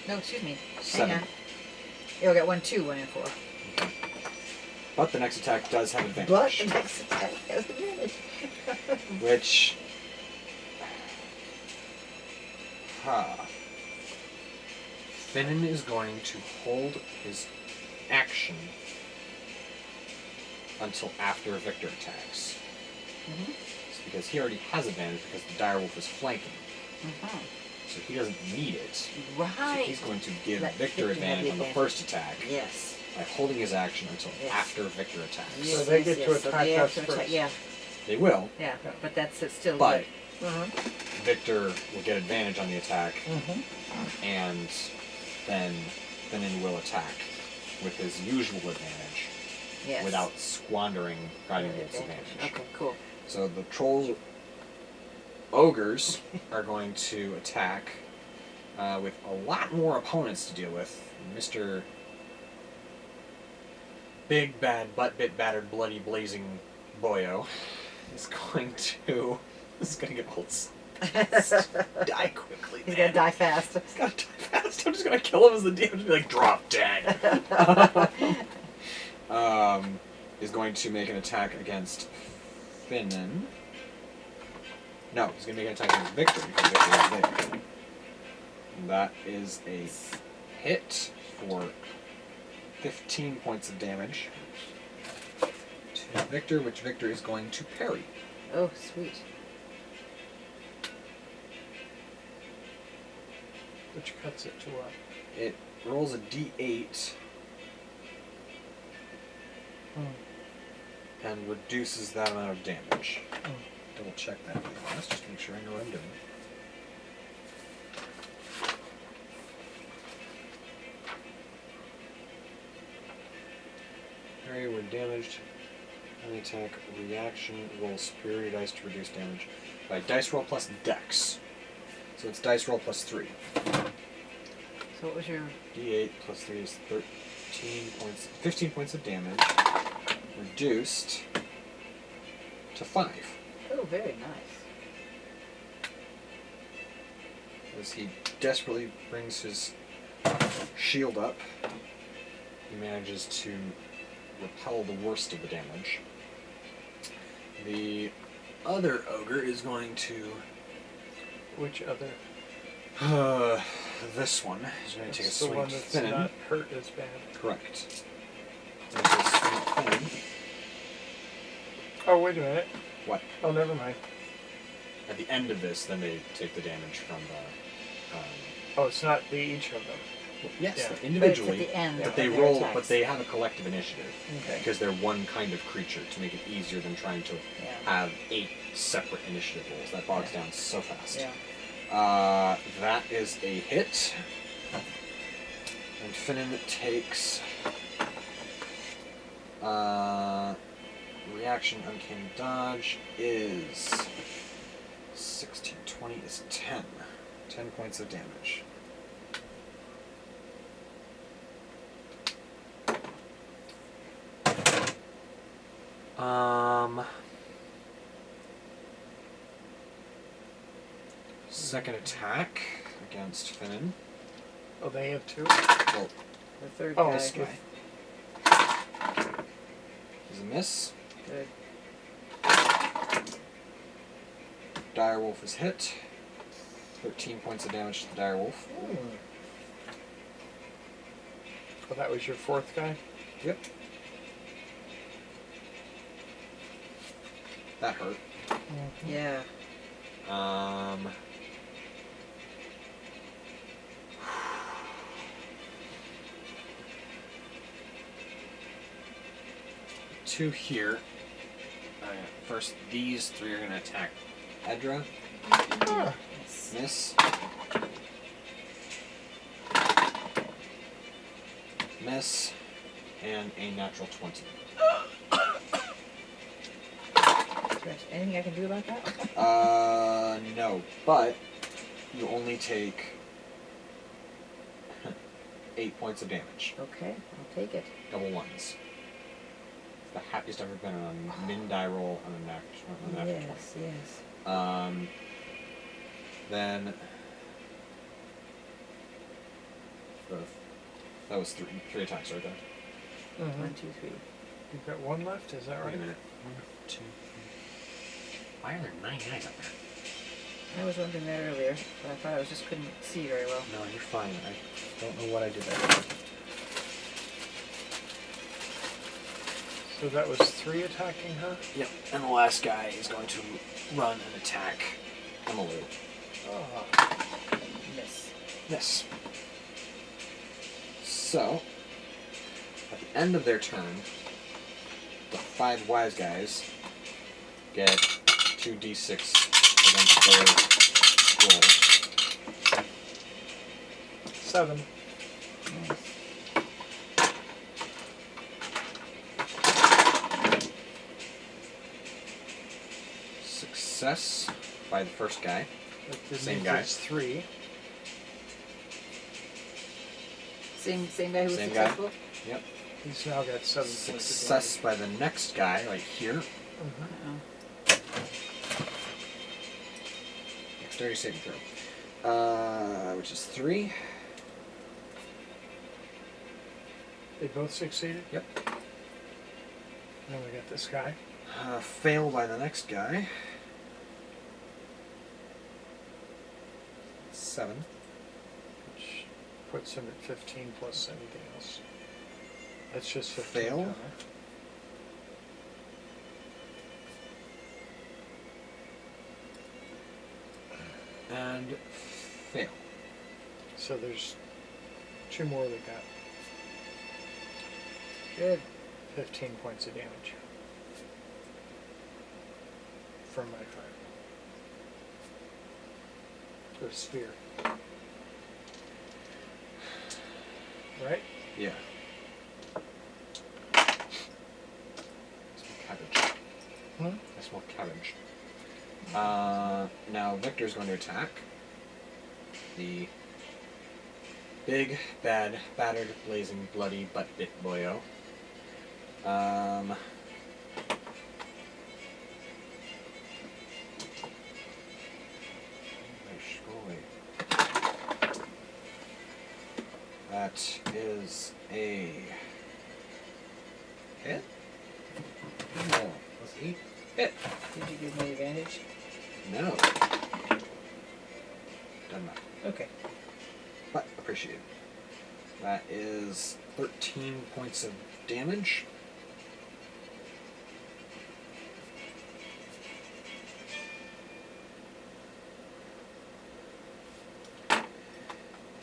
No, excuse me. 7. Hang on. Yeah, I got 1, 2, 1, and 4. But the next attack does have advantage. But the next attack has advantage. Which... Finnan is going to hold his action until after Victor attacks. Mm-hmm. It's because he already has advantage because the direwolf is flanking. Mm-hmm. So he doesn't need it. So Right. he's going to give Let Victor Victor have advantage the on the advantage. first attack Yes. by holding his action until Yes. after Victor attacks. Yes, So they yes, get to yes. So attack they us have to first. Yeah, They will, yeah. But that's it's still but good. Uh-huh. Victor will get advantage on the attack, Mm-hmm. and then Finnan will attack with his usual advantage Yes. without squandering Guiding Bolt's advantage. Okay, cool. So the trolls, ogres, are going to attack with a lot more opponents to deal with. Mr. Big Bad Butt Bit Battered Bloody Blazing Boyo is going to. This is going to get old. Die quickly, He's man. gonna die fast. He's got to die fast. I'm just going to kill him as the DM. Just be like, drop dead. Is going to make an attack against Finnan. No, he's going to make an attack against Victor because Victor is there. And that is a hit for 15 points of damage to Victor, which Victor is going to parry. Oh, sweet. Which cuts it to what? It rolls a d8 and reduces that amount of damage. Double check that really fast, just to make sure I know what I'm doing. Parry when damaged. Any attack reaction roll superiority dice to reduce damage by dice roll plus dex. So it's dice roll plus 3. So what was your... D8 plus 3 is 15 points of damage, reduced to 5. Oh, very nice. As he desperately brings his shield up, he manages to repel the worst of the damage. The other ogre is going to... Which other? This one is going to take a That's the swing one at that's Finnan. not hurt as bad. Correct. Take a swing at Finnan. Oh, wait a minute. What? Oh, never mind. At the end of this, then they take the damage from the... Oh, it's not each of them. yes, Yeah. individually. But it's at the end But of they their roll, attacks. but they have a collective initiative. Okay. Because they're one kind of creature to make it easier than trying to Yeah. have 8 separate initiative rolls. That bogs Yeah. down so fast. Yeah. That is a hit. And Finnan takes reaction uncanny dodge is 16, 20 is 10. 10 points of damage. Second attack against Finnan. Oh, they have two? Well, The third Oh, guy. this guy is a miss. Good. Direwolf is hit. 13 points of damage to the direwolf. Oh, that was your fourth guy? Yep. That hurt. Yeah. Two here. First, these 3 are going to attack Edra. Ah, Miss. Miss. And a natural 20. Anything I can do about that? No. But you only take 8 points of damage. Okay, I'll take it. Double ones. It's the happiest I've ever been on a min die roll on a natural 20. Yes, yes. Then that was three attacks right there. Mm-hmm. 1, 2, 3. You've got one left, is that Wait right? a minute. 1, 2, 3. Why are there 9 guys up there? I was wondering that earlier, but I thought I just couldn't see very well. No, you're fine. I don't know what I did there. So that was 3 attacking her? Yep, and the last guy is going to run and attack Emilu. Oh. Miss. Yes. So, at the end of their turn, the 5 wise guys get 2d6 against their roll. 7. Nice. Success by the first guy. That Same means guy. It's 3. Same guy who was Same guy. successful? Yep. He's now got 7 points of Success by the next guy, right here. damage. Mhm. Uh-oh. Dexterity saving throw. Which is 3. They both succeeded? Yep. Then we got this guy. Fail by the next guy. 7. Which puts him at 15 plus anything else. That's just 15. Fail. total. And fail. So there's 2 more that got Good. 15 points of damage from my fire. Or sphere. Right? Yeah. I smell cabbage. Hmm? I smell cabbage. Now Victor's going to attack the big, bad, battered, blazing, bloody, butt-bit boyo. That is a hit? No, that's 8. Hit. Did you give me advantage? No. Doesn't matter. Okay. But appreciate it. That is 13 points of damage.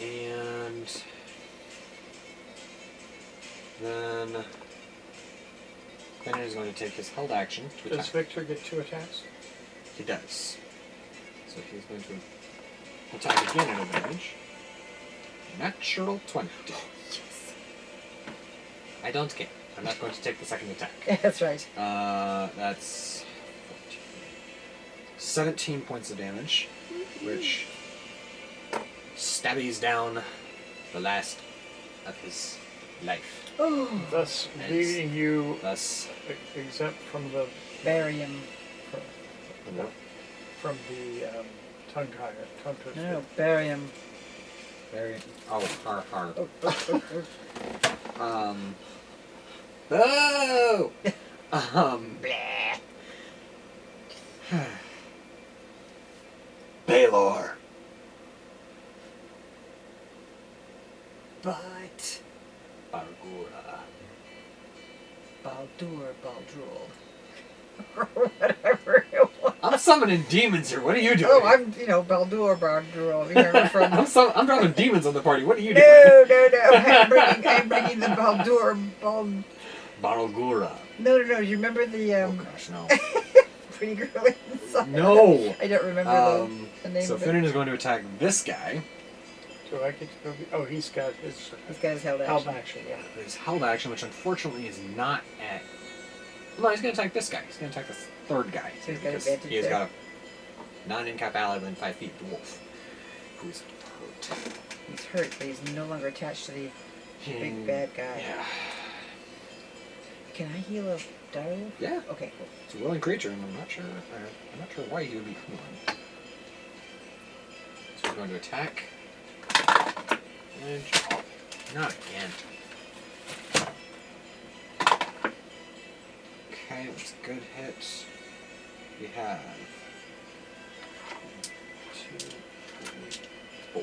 And then Fenrir is going to take his held action to Does attack. Victor get 2 attacks? He does. So he's going to attack again at advantage. Natural 20. Yes. I don't care. I'm not going to take the second attack. That's right. That's 14. 17 points of damage, which stabbies down the last of his life. Oh. Thus Nice. leaving you Thus, exempt from the Barium. from the tongue twister. No, barium. very. Oh, har har. Oh, oh, oh, Oh! Blah. Baylor. But Bargura. Baldur, Baldrul. Or whatever it was. I'm summoning demons here. What are you doing? Oh, I'm, Baldur, Baldrul. Remember from... I'm dropping demons on the party. What are you doing? No. I'm bringing the Baldur, Bargura. No. You remember the, Oh gosh, no. pretty girl inside? No. I don't remember the name So of it. Finnan is going to attack this guy. Do I get to go? Oh, he's got his This guy's held held action. action. Yeah. His held action, which unfortunately is not at. No, he's going to attack this guy. He's going to attack the third guy. So he's got because advantage he has there? got a non-incap ally within 5 feet, the wolf, who's hurt. He's hurt, but he's no longer attached to the big bad guy. Yeah. Can I heal a direwolf? Yeah. Okay, cool. It's a willing creature, and I'm not sure why he would be healing. So we're going to attack. And chop. Not again. Okay, that's a good hit. We have 2, 3, 4.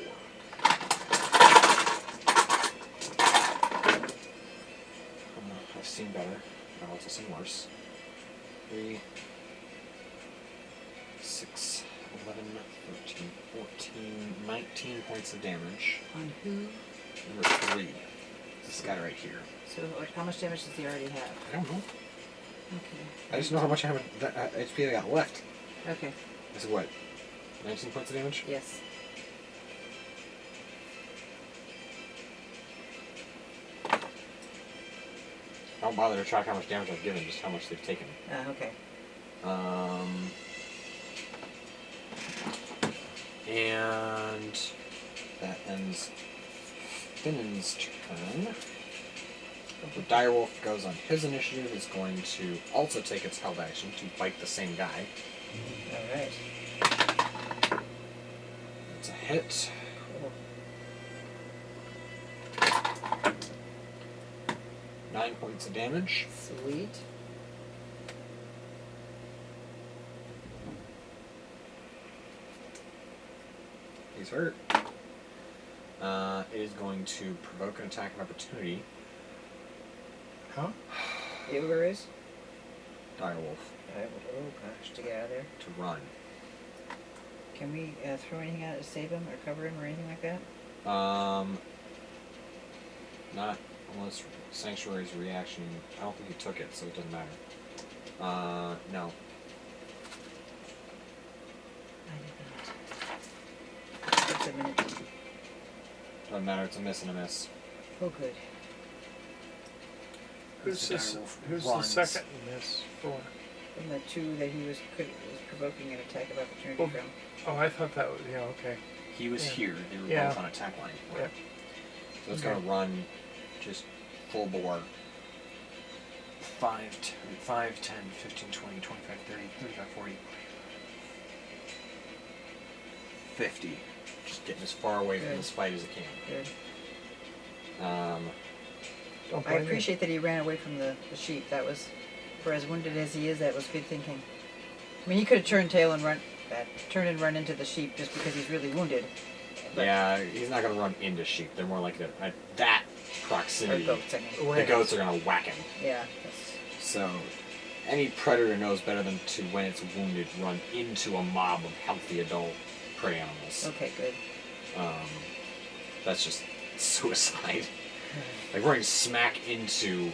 I've seen better. I've also seen worse. 3, 6, 11, 13, 14, 19 points of damage. On who? Number 3. This guy right here. So, like, how much damage does he already have? I don't know. Okay. I just know how much HP I got left. Okay. This is what? 19 points of damage? Yes. I don't bother to track how much damage I've given, just how much they've taken. Okay. And that ends Finnan's turn. The direwolf goes on his initiative, is going to also take its held action to bite the same guy. Alright. That's a hit. Cool. 9 points of damage. Sweet. He's hurt. It is going to provoke an attack of opportunity. Huh? The ogre is? Direwolf. Oh gosh, to get out of there. To run. Can we throw anything out to save him or cover him or anything like that? Not unless Sanctuary's reaction. I don't think he took it, so it doesn't matter. No. I did not. Just a minute. Doesn't matter, it's a miss and a miss. Oh, good. Who's The the direwolf who's the runs. second in this for? From the two that he was provoking an attack of opportunity Well, from. Oh, I thought that was okay. He was Yeah. here. They were Yeah. both on attack line. Yeah. So it's Okay. going to run just full bore. 5, 10, 15, 20, 25, 30, 35, 40, 50. Just getting as far away from Good. this fight as it can. Good. Don't I blame me. appreciate that he ran away from the sheep. That was, for as wounded as he is, that was good thinking. I mean, he could have turned tail and turned and run into the sheep just because he's really wounded. But Yeah, he's not going to run into sheep. They're more like at that proximity. Or goats, I mean. The Awareness. goats are going to whack him. Yeah. That's, So, any predator knows better than to, when it's wounded, run into a mob of healthy adult prey animals. okay, good. That's just suicide. Like running smack into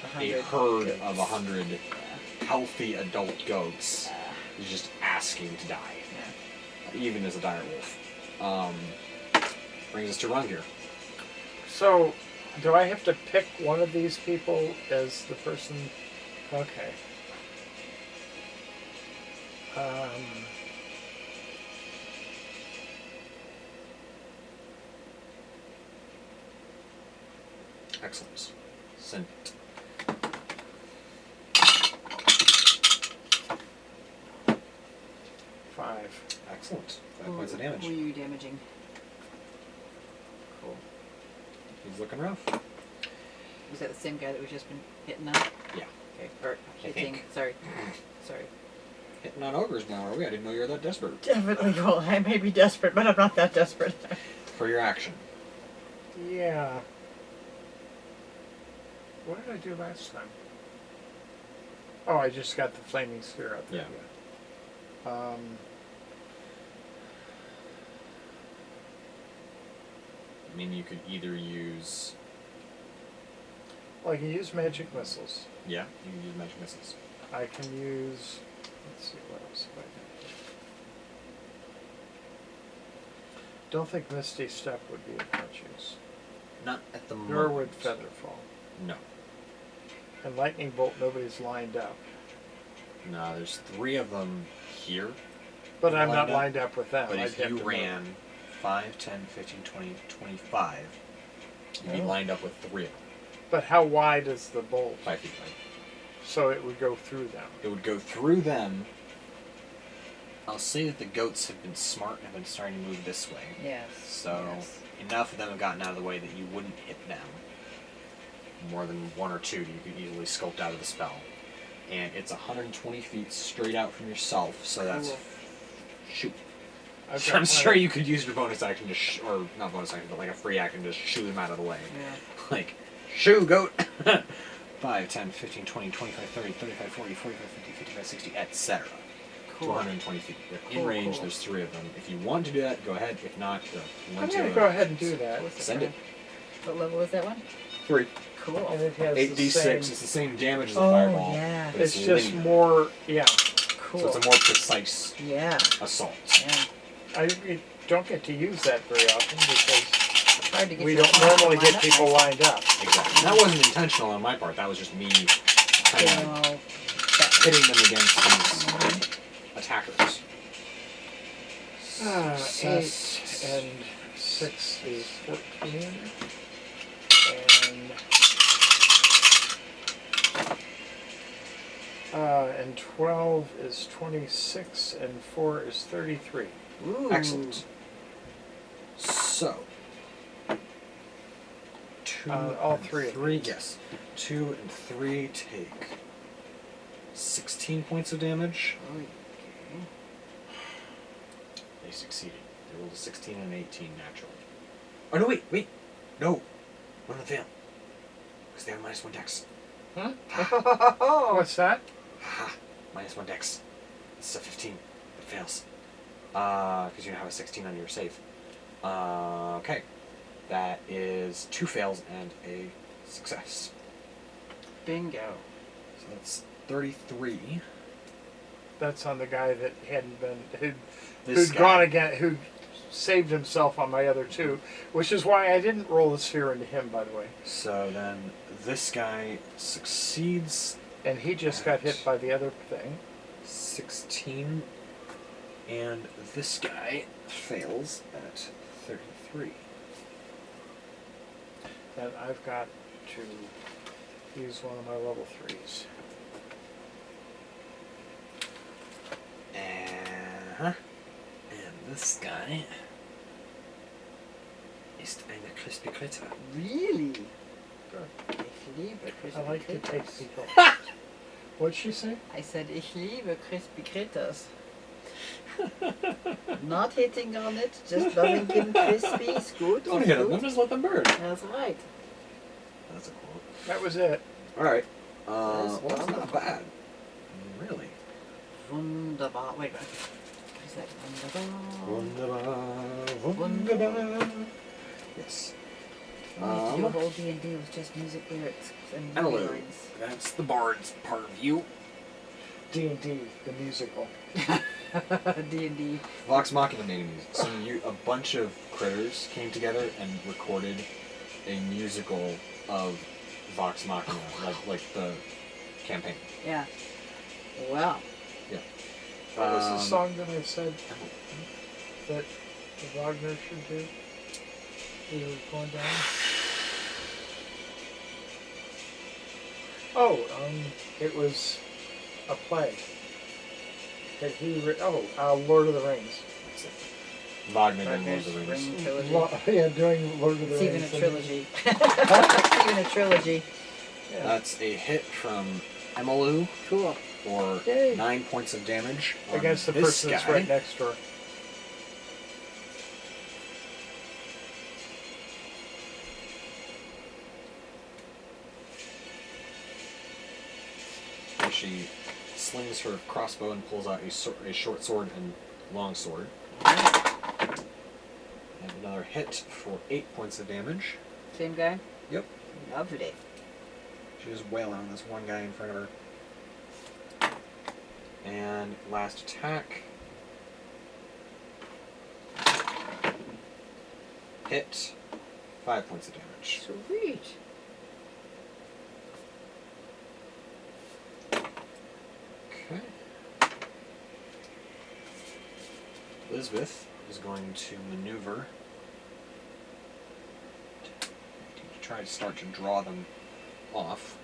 a 100 herd goats. of 100 healthy adult goats is just asking to die, Yeah. even as a direwolf. Brings us to Rungir. So, do I have to pick one of these people as the person? Okay. Excellent. Sent. Five. Excellent. 5 points of damage. Who are you damaging? Cool. He's looking rough. Was that the same guy that we've just been hitting on? Yeah. Okay. Or I hitting. think. Sorry. Sorry. Hitting on ogres now, are we? I didn't know you were that desperate. Definitely. Well, I may be desperate, but I'm not that desperate. For your action. Yeah. What did I do last time? Oh, I just got the flaming sphere out there. Yeah. I mean, you could either use... Well, I can use magic missiles. Yeah, you can use magic missiles. I can use. Let's see what else have I got. Don't think Misty Step would be of much use. Not at the moment. Nor would Featherfall. No. And Lightning Bolt, nobody's lined up. No, there's 3 of them here. But I'm Lined not up? lined up with them. But I'd if have you to ran 5, 10, 15, 20, 25. You'd be Oh. lined up with 3 of them. But how wide is the bolt? 5 feet wide. So it would go through them. It would go through them. I'll say that the goats have been smart and have been starting to move this way. Yes. So yes. enough of them have gotten out of the way that you wouldn't hit them. More than 1 or 2 you could easily sculpt out of the spell. And it's 120 feet straight out from yourself, so that's Cool. shoot. I've I'm got sure my- you could use your bonus action to, or not bonus action, but like a free action to shoot them out of the way. Yeah. Like, shoo, goat! 5, 10, 15, 20, 25, 30, 35, 40, 45, 50, 55, 60, etc. To Cool. 120 feet. They're in Cool, range, cool. there's 3 of them. If you want to do that, go ahead. If not, you I'm want going to to go ahead and do that. What's send it. What level is that one? 3. Cool. And it has 8d6. the same. It's the same damage as a Oh, fireball. yeah. But It's just linear. more, yeah. Cool. So it's a more precise Yeah. assault. Yeah. I don't get to use that very often because Hard to get we your don't opponent to normally line get up people nicely. lined up. Exactly. And that wasn't intentional on my part. That was just me kind Getting of all hitting them against these attackers. 8 and 6 is 14. And 12 is 26, and 4 is 33. Ooh. Excellent. So, 2 all and 3 of 3, yes. 2 and 3 take 16 points of damage. Okay. They succeeded. They rolled a 16 and an 18 naturally. Oh no, wait. No. One of them failed. Because they have -1 dex. Huh? Oh. What's that? Haha. -1 dex. This is a 15. It fails. Because you have a 16 on your save. Okay. That is 2 fails and a success. Bingo. So that's 33. That's on the guy that hadn't been, This who'd guy. gone again, who saved himself on my other 2, which is why I didn't roll the sphere into him, by the way. So then this guy succeeds And he just got hit by the other thing. 16, and this guy fails at 33. And I've got to use one of my level 3s. And this guy is eine crispy critter. Really? Good. Ich liebe crispy I like to take critters. people. What'd she say? I said, ich liebe crispy critters. Not hitting on it, just loving him crispy. It's good. Don't it's hit good. him, just let them burn. That's right. That's a quote. That was it. Alright. That's Well, that's not wonderful. bad. Really. Wunderbar. Wait a minute. What is that? Wunderbar. Wunderbar. Yes. Your whole D&D was just music lyrics and movie Hello. lines. That's the bard's part of you. D&D, the musical. D&D. Vox Machina made music. So a bunch of critters came together and recorded a musical of Vox Machina, like the campaign. Yeah. Wow. What was the Um, song that I said that Wagner should do? He was going down. Oh, it was a play that he Lord of the Rings. That's it. Wagner did Lord Wagner's of the Rings. Ring trilogy. Yeah, doing Lord of the It's even a Rings. trilogy. It's even a trilogy. Yeah. That's a hit from Emalu Cool. for Yay. 9 points of damage on Against the this person that's guy. right next door. Where she slings her crossbow and pulls out a short sword and long sword. And another hit for 8 points of damage. Same guy? Yep. Lovely. She's wailing on this one guy in front of her. And last attack. Hit. 5 points of damage. Sweet. Okay. Elizabeth is going to maneuver to try to start to draw them off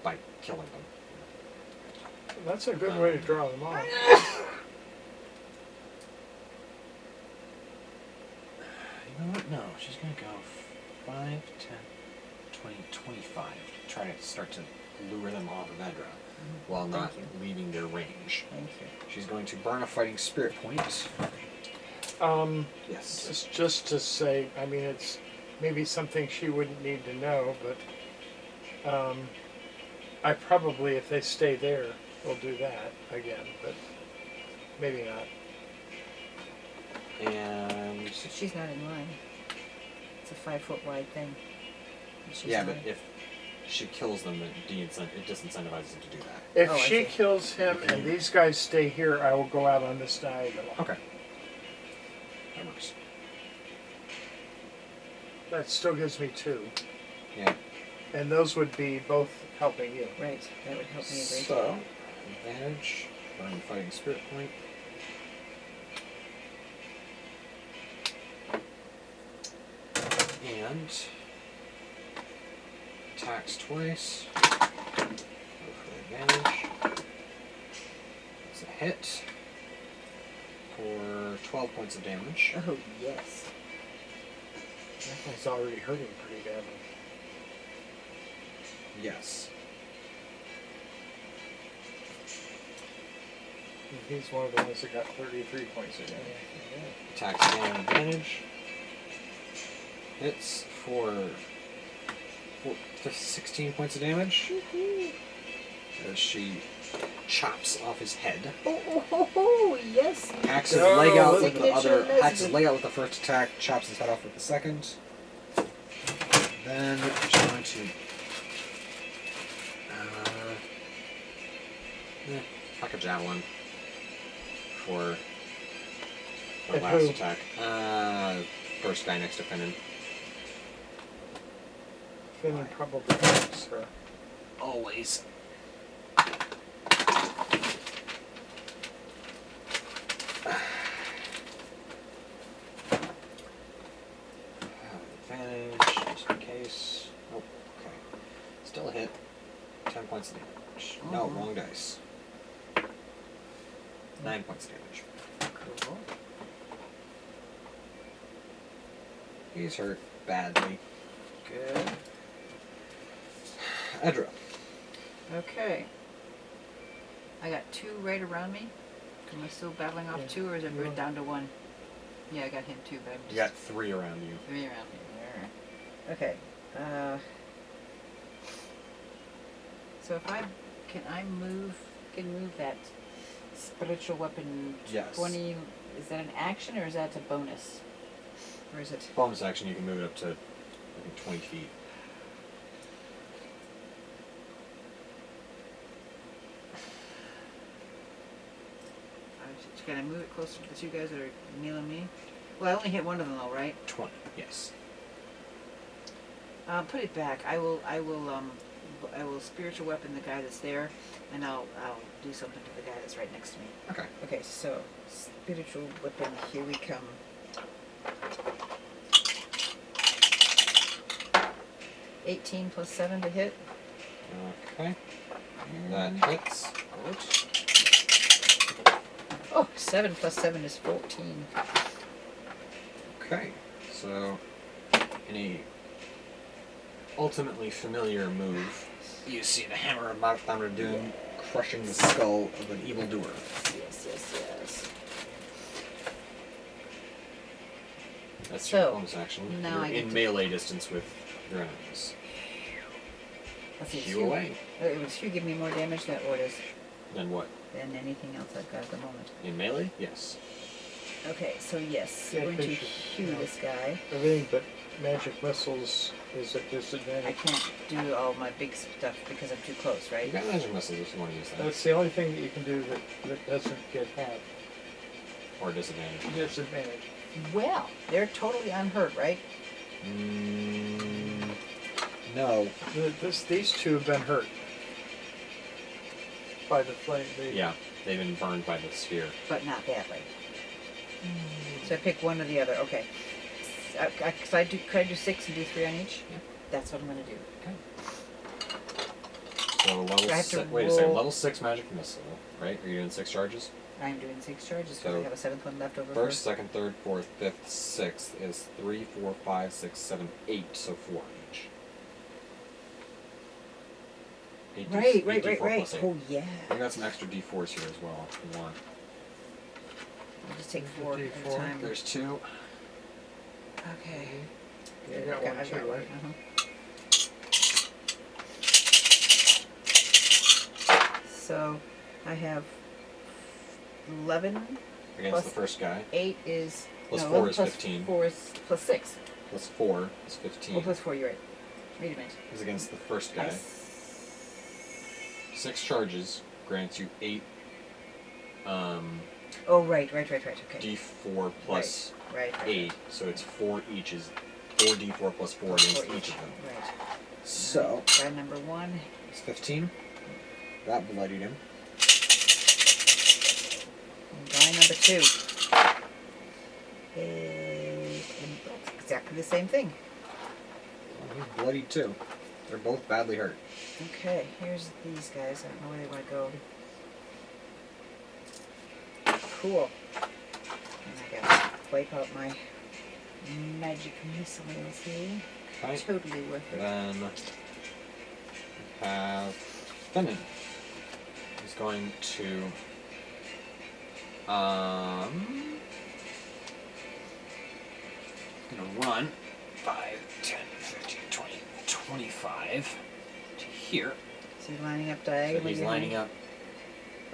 by killing them. That's a good way to draw them off. You know what? No, she's going to go 5, 10, 20, 25 to try to start to lure them off of Edra while not leaving their range. Thank you. She's going to burn a fighting spirit point. Yes. Just to say, I mean, it's maybe something she wouldn't need to know, but I probably, if they stay there, will do that again, but maybe not. And So she's not in line. It's a 5-foot wide thing. And she's yeah, not. but if she kills them, it disincentivizes them to do that. If I she see. kills him and these guys stay here, I will go out on this diagonal. Okay. That works. That still gives me 2. Yeah. And those would be both helping you. Right. That would help me a great So, deal. advantage, burn fighting spirit point. And attacks twice. Go for the advantage. It's a hit for 12 points of damage. Oh, yes. That thing's already hurting pretty badly. Yes. And he's one of the ones that got 33 points of damage. Attacks again, advantage. Hits for 16 points of damage. As she chops off his head. Oh, yes. Hacks his Go, leg out with the Signature other. Hacks his lesbian. leg out with the first attack. Chops his head off with the second. Then she's going to. Fuck a javelin for At last who? attack. First guy next to Finnan. Finnan probably hurts her. Always. Advantage, just in case. Oh, okay. Still a hit. 10 points of damage. No, Mhm. wrong dice. 9 points of damage. Cool. He's hurt badly. Good. Edra. Okay. I got 2 right around me. Am I still battling off Yeah. 2, or is it You are. down to 1? Yeah, I got him too, but I'm just You got 3 around you. 3 around me. Alright. Okay. So if can I move that spiritual weapon Yes. 20? Is that an action or is that a bonus? Or is it? Bonus action, you can move it up to, I think, 20 feet. Can I move it closer to the 2 guys that are kneeling me? Well, I only hit one of them though, right? 20, yes. Put it back. I will spiritual weapon the guy that's there, and I'll do something to the guy that's right next to me. Okay. Okay, so spiritual weapon. Here we come. 18 plus 7 to hit. Okay. That hits. Oh, 7 plus 7 is 14. Okay. So, in a ultimately familiar move, you see the hammer of Mount Thunder Doom crushing the skull of an evildoer. Yes, yes, yes. That's So, your bonus action. now You're I get in to- melee distance with your enemies. Let's see, Hew away. It was Hugh give me more damage than or does Then what? than anything else I've got at the moment. In melee? Yes. Okay, so yes, Yeah, we're going to because you- Hugh no. this guy. Everything but magic missiles is at I disadvantage. can't do all my big stuff because I'm too close, You right? got magic missiles if you want to use that. That's the only thing that you can do that doesn't get half Or disadvantage. disadvantage. Well, they're totally unhurt, right? No. These 2 have been hurt by the flame. Yeah. They've been burned by the sphere. but not badly. So I pick one or the other. Okay. So could I do 6 and do 3 on each? Yeah. That's what I'm gonna do. So level I have to 6. Wait a second. roll- Level 6 magic missile, right? Are you doing 6 charges? I'm doing 6 charges because So, I have a 7th one left over. First, second, third, fourth, fifth, sixth is 3, 4, 5, 6, 7, 8. So 4 each. 8 Right. D4 plus 8. Oh yeah. I got some extra D4s here as well if you want. I'll just take 4 at a D4. time. There's 2. Okay. You got one I've too, got one. right? So I have 11 Against Plus the first guy. 8 is Plus no, 4 11 is plus 15. 4 is plus 6. Plus 4 is 15. Oh, plus 4. You're right. Wait a minute. Is against the first guy. I 6 charges grants you 8 Oh, right. Okay. D4 plus Right. 8. So it's 4 each is 4 D4 plus 4 against each of them. Right. So Guy number 1. it's 15. That bloodied him. And guy number 2. And that's exactly the same thing. Well, he's bloodied too. They're both badly hurt. Okay, here's these guys. I don't know where they want to go. Cool. And I gotta wipe out my magic missiles here. Okay. Totally worth it. Then we have Phandalin. He's going to gonna run 5, 10, 15, 20, 25 to here. So you're lining up So diagonally. he's behind- lining up.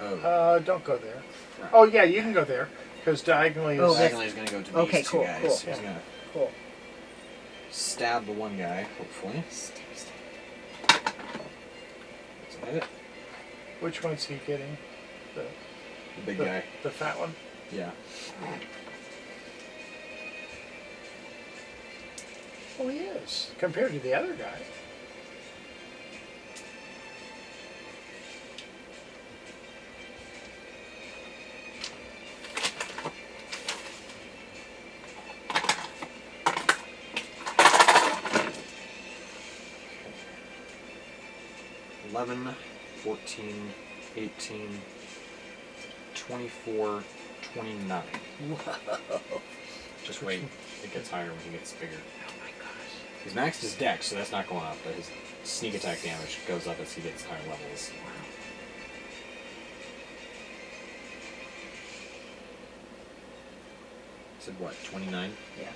Oh, Don't go there. right. Oh yeah, you can go there because diagonally is. Oh, that's- Diagonally is gonna go to okay, these two cool, guys. cool. He's gonna Cool. stab the one guy, hopefully. Stab. Is that it? Which one's he getting? The big The, guy. the fat one. Yeah. Well, he is compared to the other guy. Okay. 11, 14, 18, 24, 29. Just wait. It gets higher when he gets bigger. Oh my gosh. He's maxed his dex, so that's not going up, but his sneak attack damage goes up as he gets higher levels. Wow. Said what, 29? Yeah.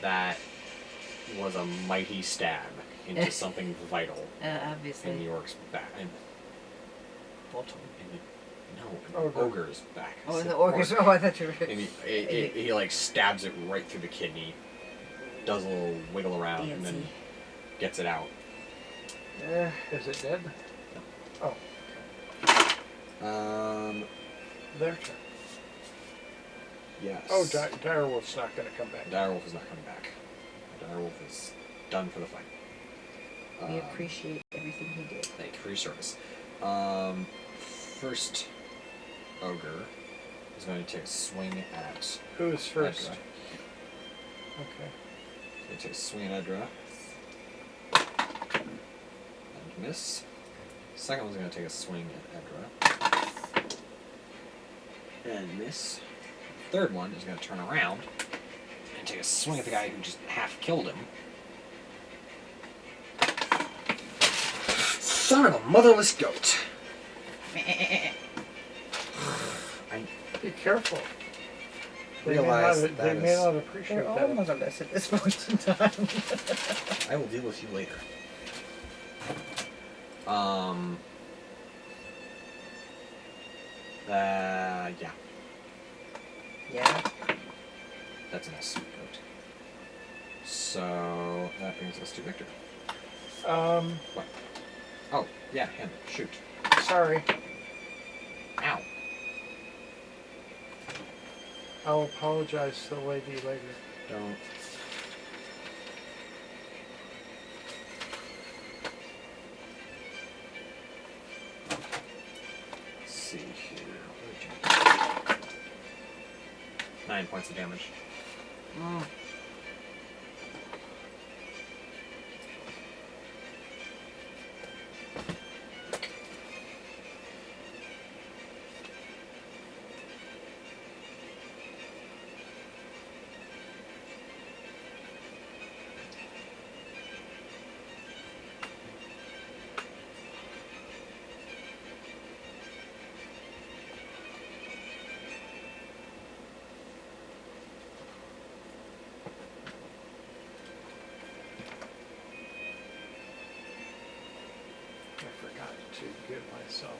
That was a mighty stab into something vital in Obviously. the orc's back. Bottom. No, an ogre's back. Oh, It's the orc. orcas. Oh, I thought you were. And he like stabs it right through the kidney, does a little wiggle around, and then Fancy. gets it out. Is it dead? Oh, their turn. Yes. Oh, Direwolf's not going to come back. Direwolf is not coming back. Direwolf is done for the fight. We appreciate everything he did. Thank you for your service. First ogre is going to take a swing at Who is first? Edra. Okay. Going to take a swing at Edra. And miss. Second one's going to take a swing at Edra. And miss. Third one is going to turn around and take a swing at the guy who just half killed him. Son of a motherless goat. I Be careful. realize They that may is... not appreciate They're all that. motherless at this point in time. I will deal with you later. Yeah. Yeah. That's a nice goat. So, that brings us to Victor. What? Oh, yeah, him. Shoot. Sorry. Ow. I'll apologize to the lady later. Don't. see here. 9 points of damage. Oh. I forgot to give myself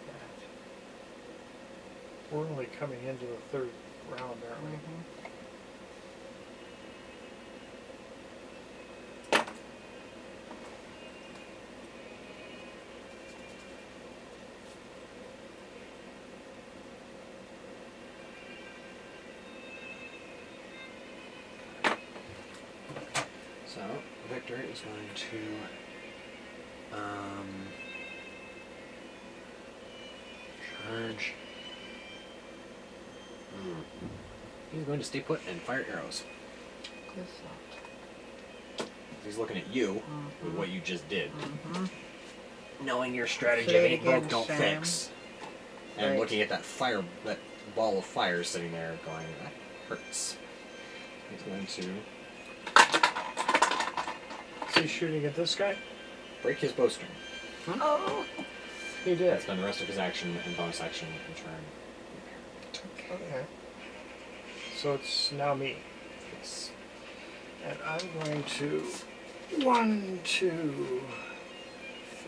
that. We're only coming into the third round, aren't we? Mhm. So, Victor is going to charge. He's going to stay put and fire arrows. Good thought. He's looking at you with what you just did. Mm-hmm. Knowing your strategy Play it ain't broke, again, don't Sam. fix. And Right. looking at that ball of fire sitting there going, that hurts. He's going to Is he shooting at this guy? break his bowstring. Oh. He did. That's done the rest of his action and bonus action and turn. Okay. So it's now me. Yes. And I'm going to 1, 2,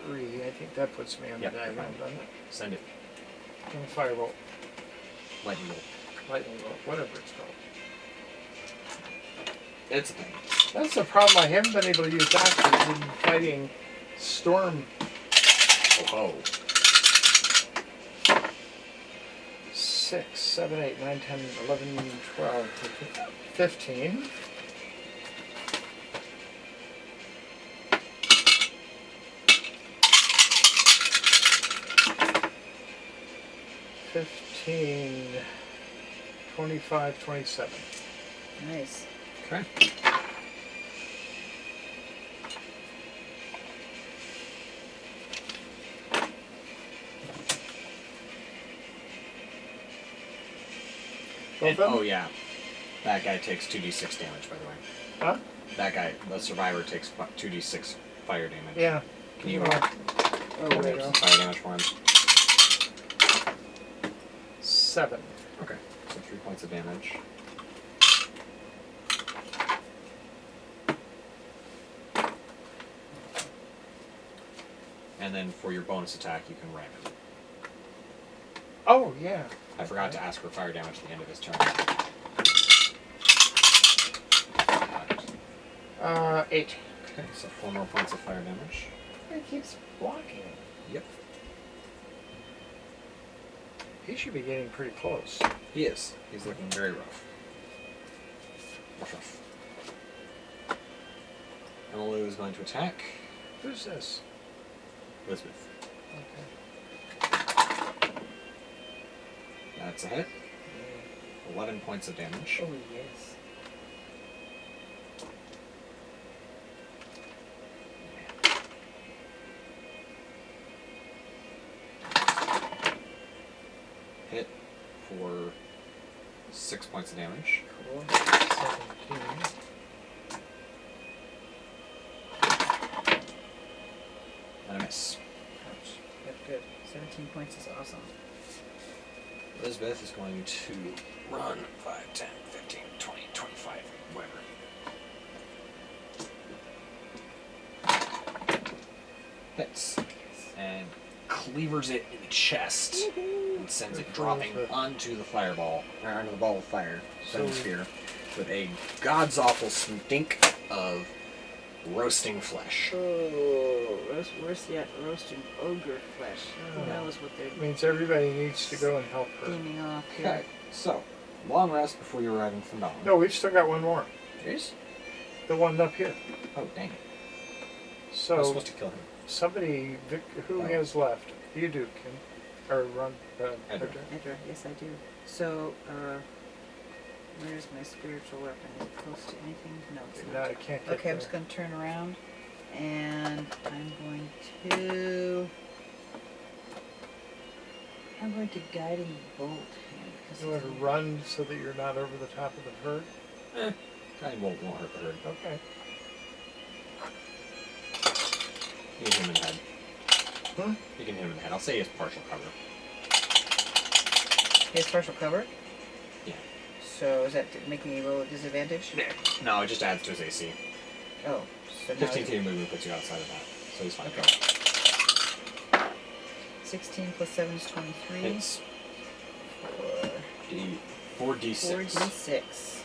3. I think that puts me on Yep, the you're diagonal, fine. doesn't it? Send it. And firebolt, Lightning bolt. lightning bolt, whatever it's called. It's a thing. That's the problem. I haven't been able to use that in fighting storm. Oh. 6, 7, 8, 9, 10, 11, 12, 15. 15, 25, 27. Nice. Okay. Both of them? Oh yeah, that guy takes 2d6 damage, by the way. Huh? That guy, the survivor, takes 2d6 fire damage. Yeah. Can you Oh, there you go. some fire damage for him? 7. Okay, so 3 points of damage. And then for your bonus attack, you can ram him. Oh, yeah. I forgot to ask for fire damage at the end of his turn. 8. Okay, so 4 more points of fire damage. He keeps blocking. Yep. He should be getting pretty close. He is. He's looking very rough. Rough. Emilu is going to attack Who's this? Elizabeth. Okay. That's a hit. 11 points of damage. Oh, yes. Hit for 6 points of damage. Cool. 17. And a miss. Good, good. 17 points is awesome. Elizabeth is going to run 5, 10, 15, 20, 25, whatever. Hits. And cleavers it in the chest and sends it dropping onto the fireball, or onto the ball of fire, So- sphere, with a god's awful stink of roasting flesh. Oh, where's that roasting ogre flesh? Who Oh. knows what they're Means everybody needs to go and help her. steaming off here? Okay, so long rest before you arrive in Phandalin. No, we've still got one more. Jeez. The one up here. Oh dang it! I was So, supposed to kill him. Somebody, who Oh. has left? You do, Kim. Or Ron. Edgar. Edra, yes I do. So, where's my spiritual weapon? Is it close to anything? No, it's No, not. I can't get Okay, I'm there. just going to turn around, and I'm going to guiding bolt him. Because You want to run so that you're not over the top of the herd? Won't hurt the herd. Okay. You can hit him in the head. Hmm? You can hit him in the head. I'll say he has partial cover. He has partial cover? Yeah. So is that making me roll a disadvantage? No, it just adds to his AC. Oh, so now 15 feet of movement puts you outside of that, so he's fine. Okay. 16 plus 7 is 23. It's 4d6. 4d6.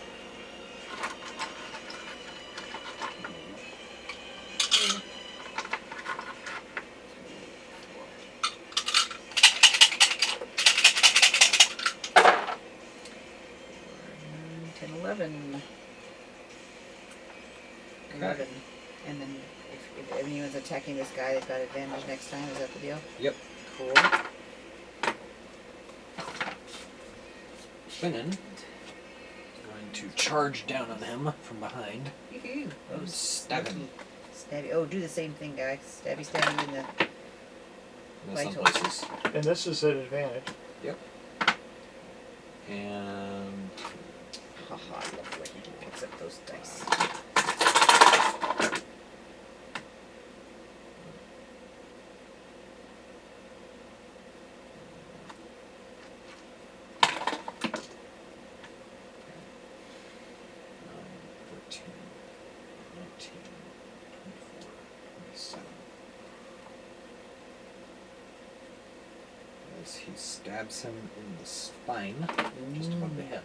Ten, 11. Okay. 11. And then if anyone's attacking this guy, they've got advantage next time. Is that the deal? Yep. Cool. Finnan is going to charge down on him from behind. Yoo-hoo. Oh, And stab him. sneaky. Stabby. Oh, do the same thing, guys. Stabby, stabby in the... In some Vitals. places. And this is at advantage. Yep. And Haha, lovely. He picks up those dice. as he stabs him in the spine, just above the hip,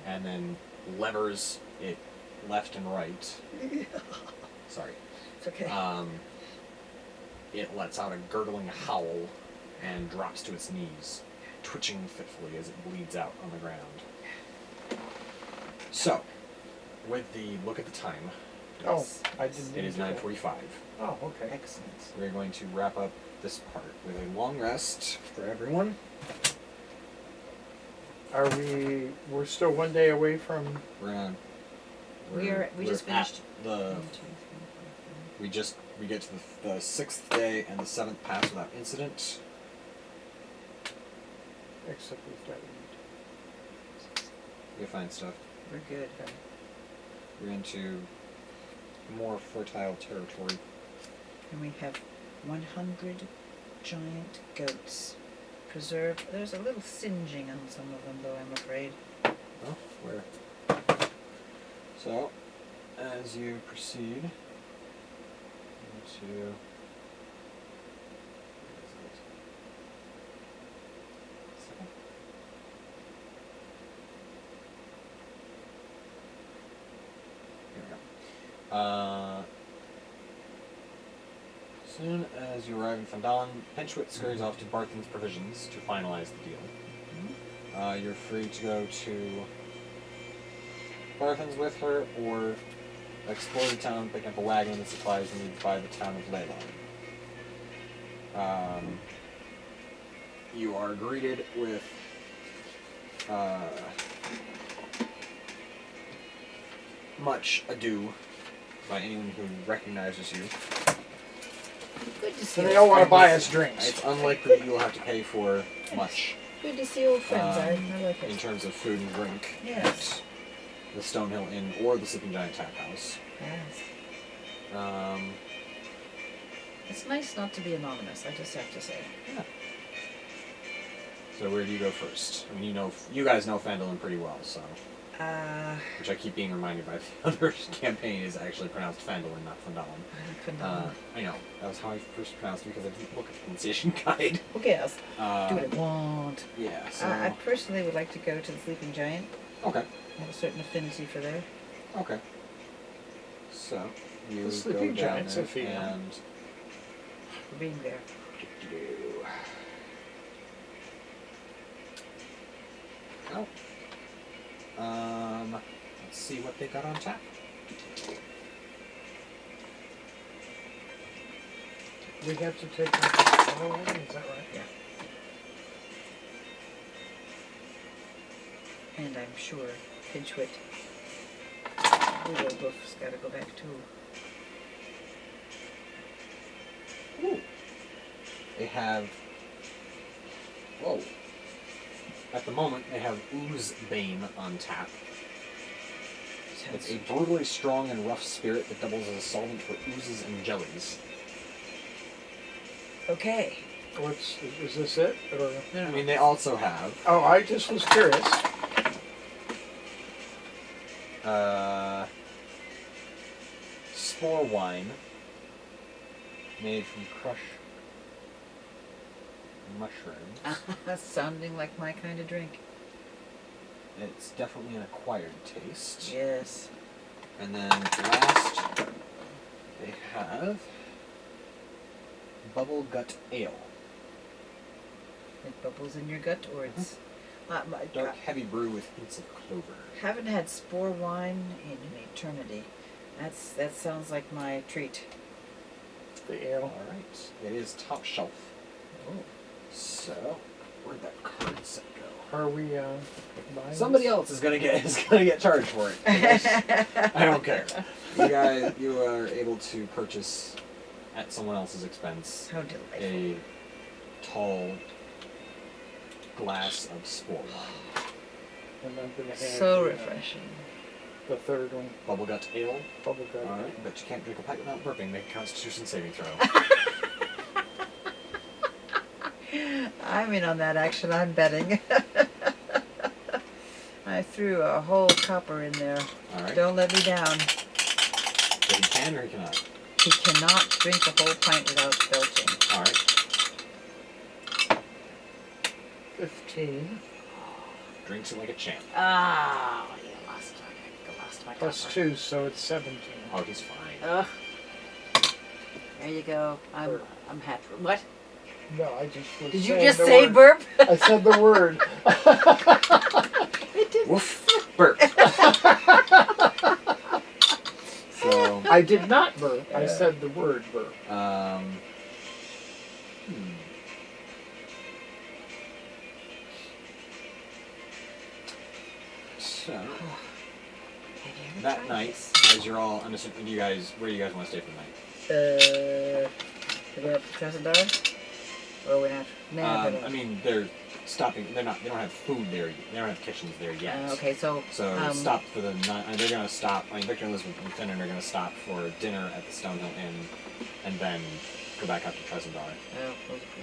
and then levers it left and right. Sorry. It's okay. It lets out a gurgling howl and drops to its knees, twitching fitfully as it bleeds out on the ground. So, with the look at the time, Oh, I didn't. it is do that. 9:45. Oh, okay. Excellent. We're going to wrap up this part with a long rest for everyone. Are we? We're still one day away from. We We just finished. the. 1, 2, 3, 4, 5. We get to the 6th day and the 7th pass without incident. Except we've got to eat. We find stuff. We're good. We're into more fertile territory. And we have 100 giant goats. Preserved. There's a little singeing on some of them, though, I'm afraid. Oh, where? So, as you proceed into. Here we go. As soon as you arrive in Phandalin, Pinchwit scurries off to Barthen's Provisions to finalize the deal. You're free to go to Barthen's with her, or explore the town, pick up a wagon with supplies needed by the town of Leylon. You are greeted with much ado by anyone who recognizes you. Good to see So old they all want to friends. buy us drinks. It's unlikely that you will have to pay for much Good to see old friends. I like in it. terms of food and drink Yes. at the Stonehill Inn or the Sleeping Giant Tap House. Yes. It's nice not to be anonymous, I just have to say. Yeah. So where do you go first? I mean, you guys know Phandalin pretty well, so. Which I keep being reminded by the other campaign is actually pronounced Phandalin, not Phandalin. I know. That was how I first pronounced it because I didn't look at the pronunciation guide. Who cares? Do Uh, what I want. yeah, so. I personally would like to go to the Sleeping Giant. Okay. I have a certain affinity for there. Okay. So, you The Sleeping go down Giant's there a female. and. For being there. Oh. Let's see what they got on tap. We have to take out the is that right? Yeah. And I'm sure Finchwit, Boof's got to go back too. Ooh. They have. Whoa. At the moment, they have Ooze Bane on tap. It's a brutally strong and rough spirit that doubles as a solvent for oozes and jellies. Okay. Is this it? Or? I mean, they also have. Oh, I just was curious. Spore wine made from crushed mushrooms. That's sounding like my kind of drink. It's definitely an acquired taste. Yes. And then last, they have Bubble Gut Ale. It bubbles in your gut, or it's Dark, heavy brew with hints of clover. haven't had spore wine in an eternity. That sounds like my treat. The ale. All right. It is top shelf. Oh. So, where'd that card set go? Are we buying Somebody this? else is gonna get charged for it. I don't care. You are able to purchase at someone else's expense How delightful. a tall glass of spore wine. And I'm gonna add So the, refreshing. The third one, Bubble Gut Ale. bubble gum. All right, but you can't drink a pipe without burping. Make a Constitution saving throw. I'm in on that action. I'm betting. I threw a whole copper in there. All right. Don't let me down. So he can or he cannot. He cannot drink the whole pint without belching. All right. 15 Drinks it like a champ. Ah, you lost my plus copper. 2, so it's 17. Oh, he's fine. Ugh. There you go. I'm happy. What? No, I just was Did you saying just the say word. burp? I said the word. It didn't. Woof. Burp. So, I did not burp. I said the word burp. So, Have you ever that tried night, this? as you're all, I'm assuming, where do you guys want to stay for the night? We're going up to Tresendar? Or we're not? Nah, I mean, they're stopping. They don't have food there. They don't have kitchens there yet. okay, so Stop for the night. They're gonna stop. I mean, Victor and Elizabeth and Finnan are gonna stop for dinner at the Stonehill Inn, and then go back up to Tresendar.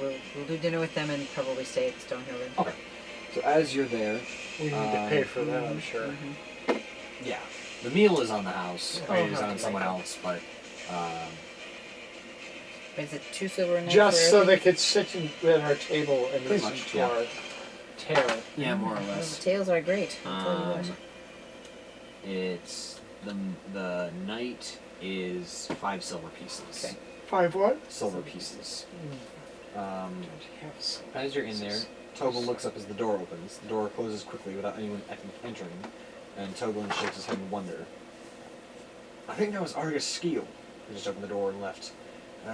we'll do dinner with them and probably stay at the Stonehill Inn. Okay. So as you're there, We need to pay for that, I'm sure. Mhm. yeah, the meal is on the house. Oh, I mean, it's how on someone delightful. else, but Is it 2 silver a night? Just for so everything? they could sit at our table and Pretty listen much, to yeah. our tale. yeah, more or Well, less. the tales are great. I'll tell you what. It's the night is 5 silver pieces. Okay. 5 what? Silver pieces. Don't have some. As you're in there, Togal looks up as the door opens. The door closes quickly without anyone entering, and Togal shakes his head in wonder. I think that was Argus Skeel, who just opened the door and left.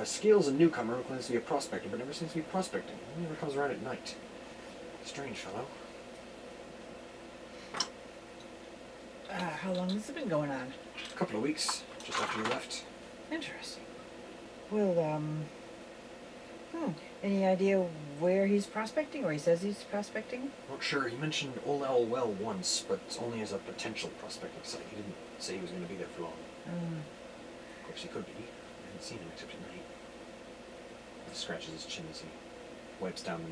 Skeel's a newcomer who claims to be a prospector, but never seems to be prospecting. He never comes around at night. Strange fellow. How long has it been going on? A couple of weeks, just after you left. Interesting. Well, any idea where he's prospecting, or he says he's prospecting? Not sure. He mentioned Old Owl Well once, but only as a potential prospecting site. He didn't say he was going to be there for long. Of course, he could be. I haven't seen him except at night. He scratches his chin as he wipes down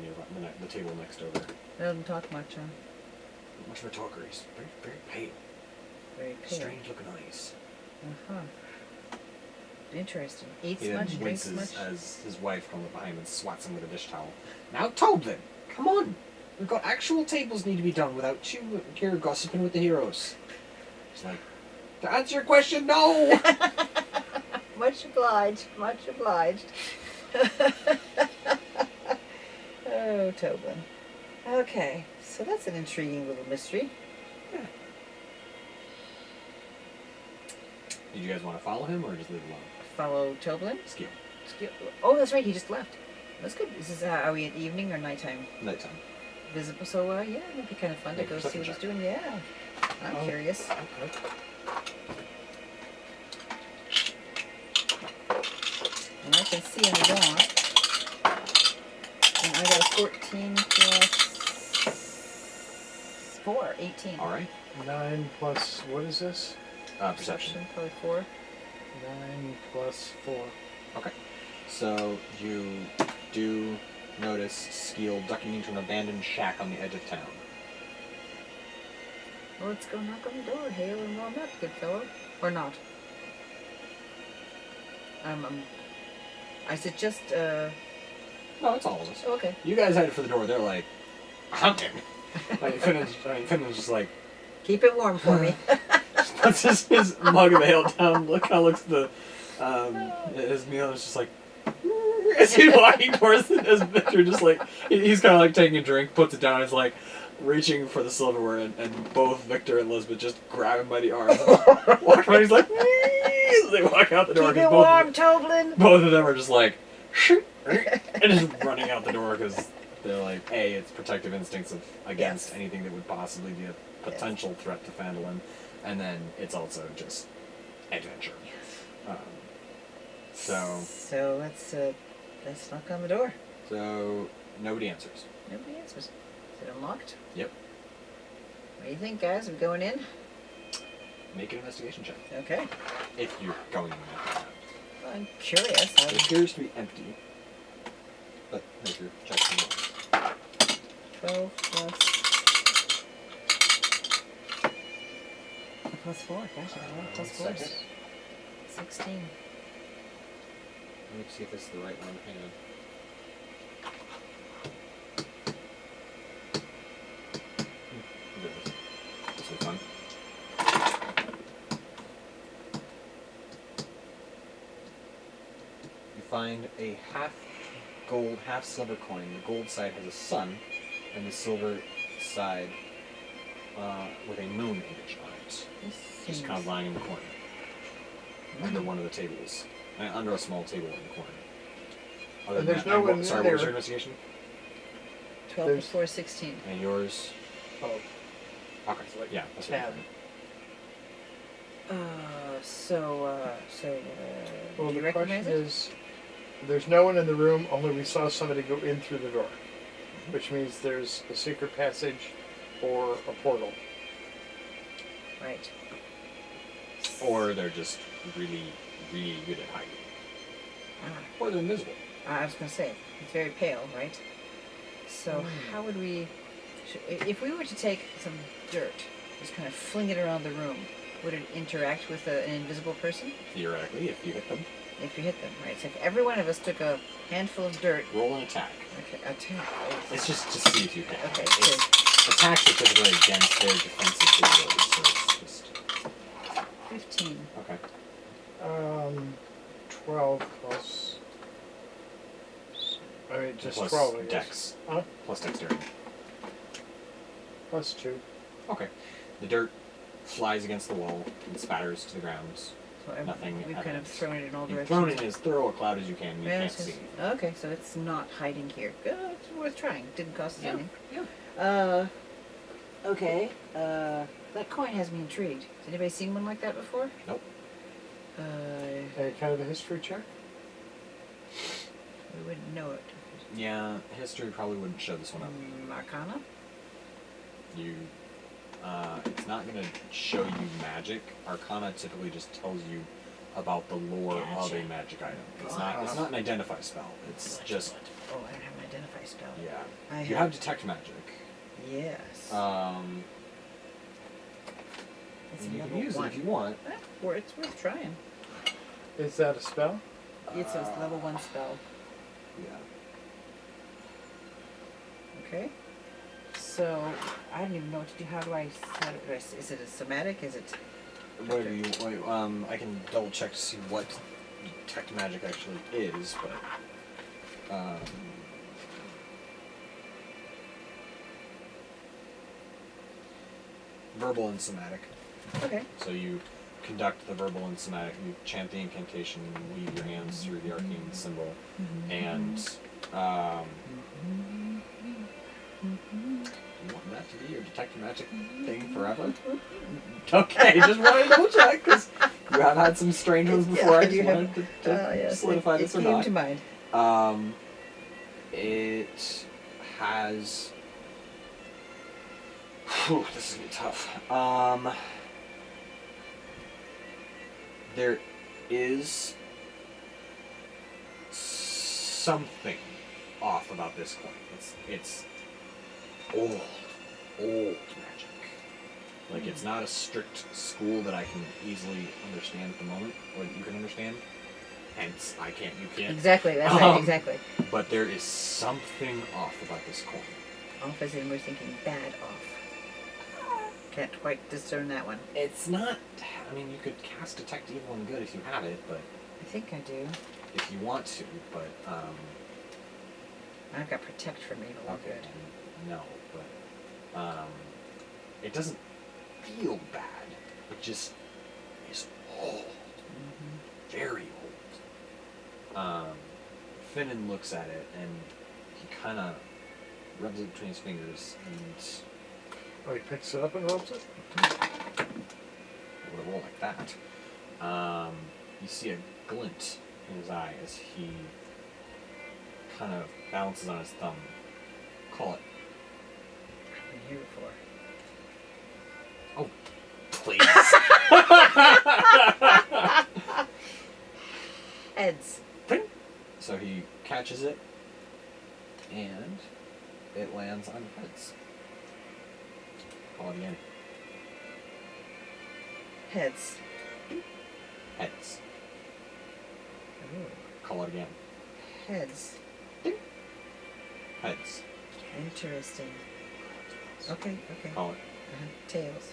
the table next over. Doesn't talk much, huh? Not much of a talker. He's very, very pale. Very pale. Strange looking eyes. Uh-huh. Interesting. Eats He then much, drinks winces much. as his wife comes up behind him and swats him with a dish towel. Now, Toblin, come on! We've got actual tables need to be done without you here gossiping with the heroes. He's like, to answer your question, no! Much obliged. Much obliged. Oh, Tobin. Okay, so that's an intriguing little mystery. Yeah. Did you guys want to follow him or just leave him alone? Follow Toblin? Skill. skill. Oh, that's right. He just left. That's good. This is are we at evening or nighttime? Nighttime. Visible. So yeah, it'd be kind of fun to Make a go see perception what he's check. doing. Yeah, I'm curious. Okay. And I can see in the dark. And I got a 14 plus 4, 18. All right. 9 plus, what is this? Perception. Probably 4. 9 plus 4. Okay. So you do notice Skeel ducking into an abandoned shack on the edge of town. Well, let's go knock on the door. Hail and well met, good fellow. Or not. I suggest, No, it's all of us. oh, okay. You guys headed for the door. They're like, hunting. Finn's just like, Keep it warm for me. puts his mug of ale down. Look how looks the his meal is just like as he's walking towards it, as Victor just like he's kind of like taking a drink, puts it down, is like reaching for the silverware, and both Victor and Elizabeth just grab him by the arm. Walk around, he's like, as they walk out the door. Keep it 'cause warm, Toblin. both of them are just like, and just running out the door because they're like, A, it's protective instincts against Yes. anything that would possibly be a potential threat to Phandalin, and then it's also just adventure. So Let's knock on the door. nobody answers. Nobody answers. Is it unlocked? Yep. What do you think, guys? Are we going in? Make an investigation check Okay. if you're going in there. I'm curious. It appears to be empty, but make your check. 12 plus 4. Gosh, I got a lot of plus 4s. 16. Let me see if this is the right one. Hang on. This one's fun. You find a half gold, half silver coin. The gold side has a sun, and the silver side with a moon image on it. Just kind of lying in the corner. Under one of the tables. Under a small table in the corner. And there's no one in sorry, there. what was your investigation? 12 There's- plus 4 is 16. And yours? Oh, Okay, yeah, that's what 10. Well, do you the recognize question it? is, there's no one in the room, only we saw somebody go in through the door. Which means there's a secret passage or a portal. Right. Or they're just really, really good at hiding. Ah, Or they're invisible. I was going to say, it's very pale, right? So how would we... If we were to take some dirt, just kind of fling it around the room, would it interact with an invisible person? Theoretically, if you hit them. If you hit them, right? So if every one of us took a handful of dirt... Roll an attack. Okay, attack. It's just to see if you can. Okay, Attacks are typically against their defensive abilities, so it's just... 15. Okay. 12 plus... I mean, just Plus 12, I guess. dex. Huh? Plus dexterity. Plus 2. Okay. The dirt flies against the wall and spatters to the ground. So Nothing we've kind of evident. thrown it in all You've directions. thrown it in as thorough a cloud as you can. You Yeah, can't it's see. just- okay, so it's not hiding here. Good, it's worth trying. Didn't cost us Yeah, anything. yeah. Okay. That coin has me intrigued. Has anybody seen one like that before? Nope. Any kind of a history check? We wouldn't know it. Yeah, history probably wouldn't show this one up. Arcana? It's not going to show you magic. Arcana typically just tells you about the lore of a Gotcha. magic item. It's not an identify spell. It's Good, just good. Oh, I don't have an identify spell. yeah. I You have detect magic. Yes. It's And you can level use 1. it if you want. Or it's worth trying. Is that a spell? It's a level 1 spell. Yeah. Okay. So I don't even know what to do. How do I is it a somatic? Is it Whatever you wait, I can double check to see what detect magic actually is, but verbal and somatic. okay? So you conduct the verbal and somatic. You chant the incantation, weave your hands through the arcane symbol, and you want that to be your detect magic thing forever? Okay, just wanted to double check because you have had some strange ones before. I just wanted to solidify this or not. It came to mind. It has. Whew, this is gonna be tough. There is something off about this coin. It's old magic. Like, it's not a strict school that I can easily understand at the moment, or that you can understand. Hence, I can't, you can't. Exactly, that's right, exactly. But there is something off about this coin. Off as in we're thinking bad off. Can't quite discern that one. It's not, I mean, you could cast Detect Evil and Good if you have it, but... I think I do. If you want to, but, I've got Protect from Evil and okay, Good. no, but, it doesn't feel bad. It just is old. Very old. Finnan looks at it, and he kind of rubs it between his fingers, and... Oh, he picks it up and rubs it? It would roll like that. You see a glint in his eye as he kind of balances on his thumb. Call it. I've been here before. Oh, please. Heads. So he catches it, and it lands on heads. Call it again. Heads. Heads. Ooh. Call it again. Heads. Heads. Interesting. Okay. Call it. Tails.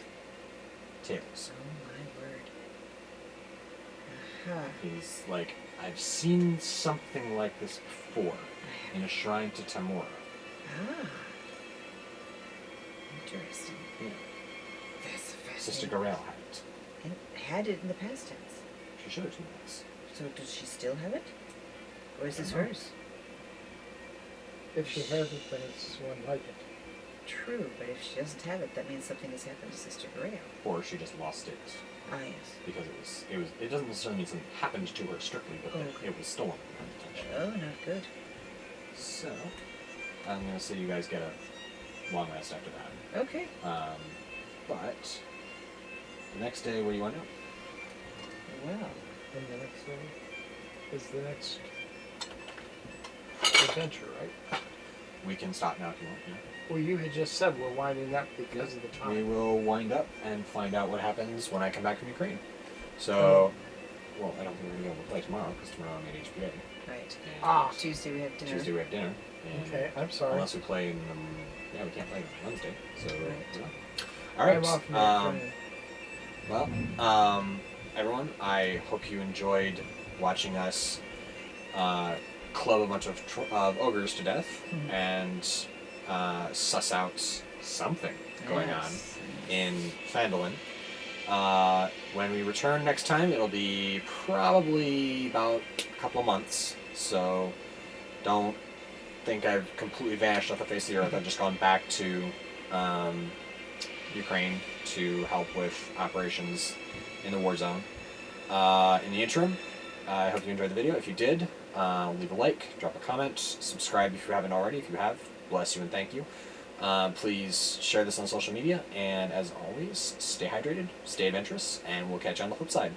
Tails. Oh my word. Aha. He's like, I've seen something like this before in a shrine to Tamora. Ah. Interesting. Yeah. That's fascinating. Sister Garel had it. And had it in the past tense. She showed it to me once. So does she still have it? Or is this I don't know. hers? If she has it, then it's one like it. True, but if she doesn't have it, that means something has happened to Sister Grail. Or she just lost it Ah, yes. because it doesn't necessarily mean something happened to her strictly, but that Okay. it was stolen from her potentially. Oh, not good. So, I'm going to say you guys get a long rest after that. Okay. But, the next day, what do you want to do? Well, And the next day is the next adventure, right? We can stop now if you want. Yeah. Well, you had just said we're winding up because of the time. We will wind up and find out what happens when I come back from Ukraine. So, well, I don't think we're going to be able to play tomorrow because tomorrow I'm at HPA. right. And Tuesday we have dinner. Tuesday we have dinner. And Okay, I'm sorry. Unless we play in we can't play on Wednesday. So, Right. yeah. All right. I'm off next Friday. Well, everyone, I hope you enjoyed watching us club a bunch of ogres to death and suss out something going on in Phandalin. When we return next time, it'll be probably about a couple of months, so don't think I've completely vanished off the face of the earth. I've just gone back to Ukraine to help with operations in the war zone. In the interim, I hope you enjoyed the video. If you did, leave a like, drop a comment, subscribe if you haven't already. If you have, bless you and thank you. Please share this on social media, and as always, stay hydrated, stay adventurous, and we'll catch you on the flip side.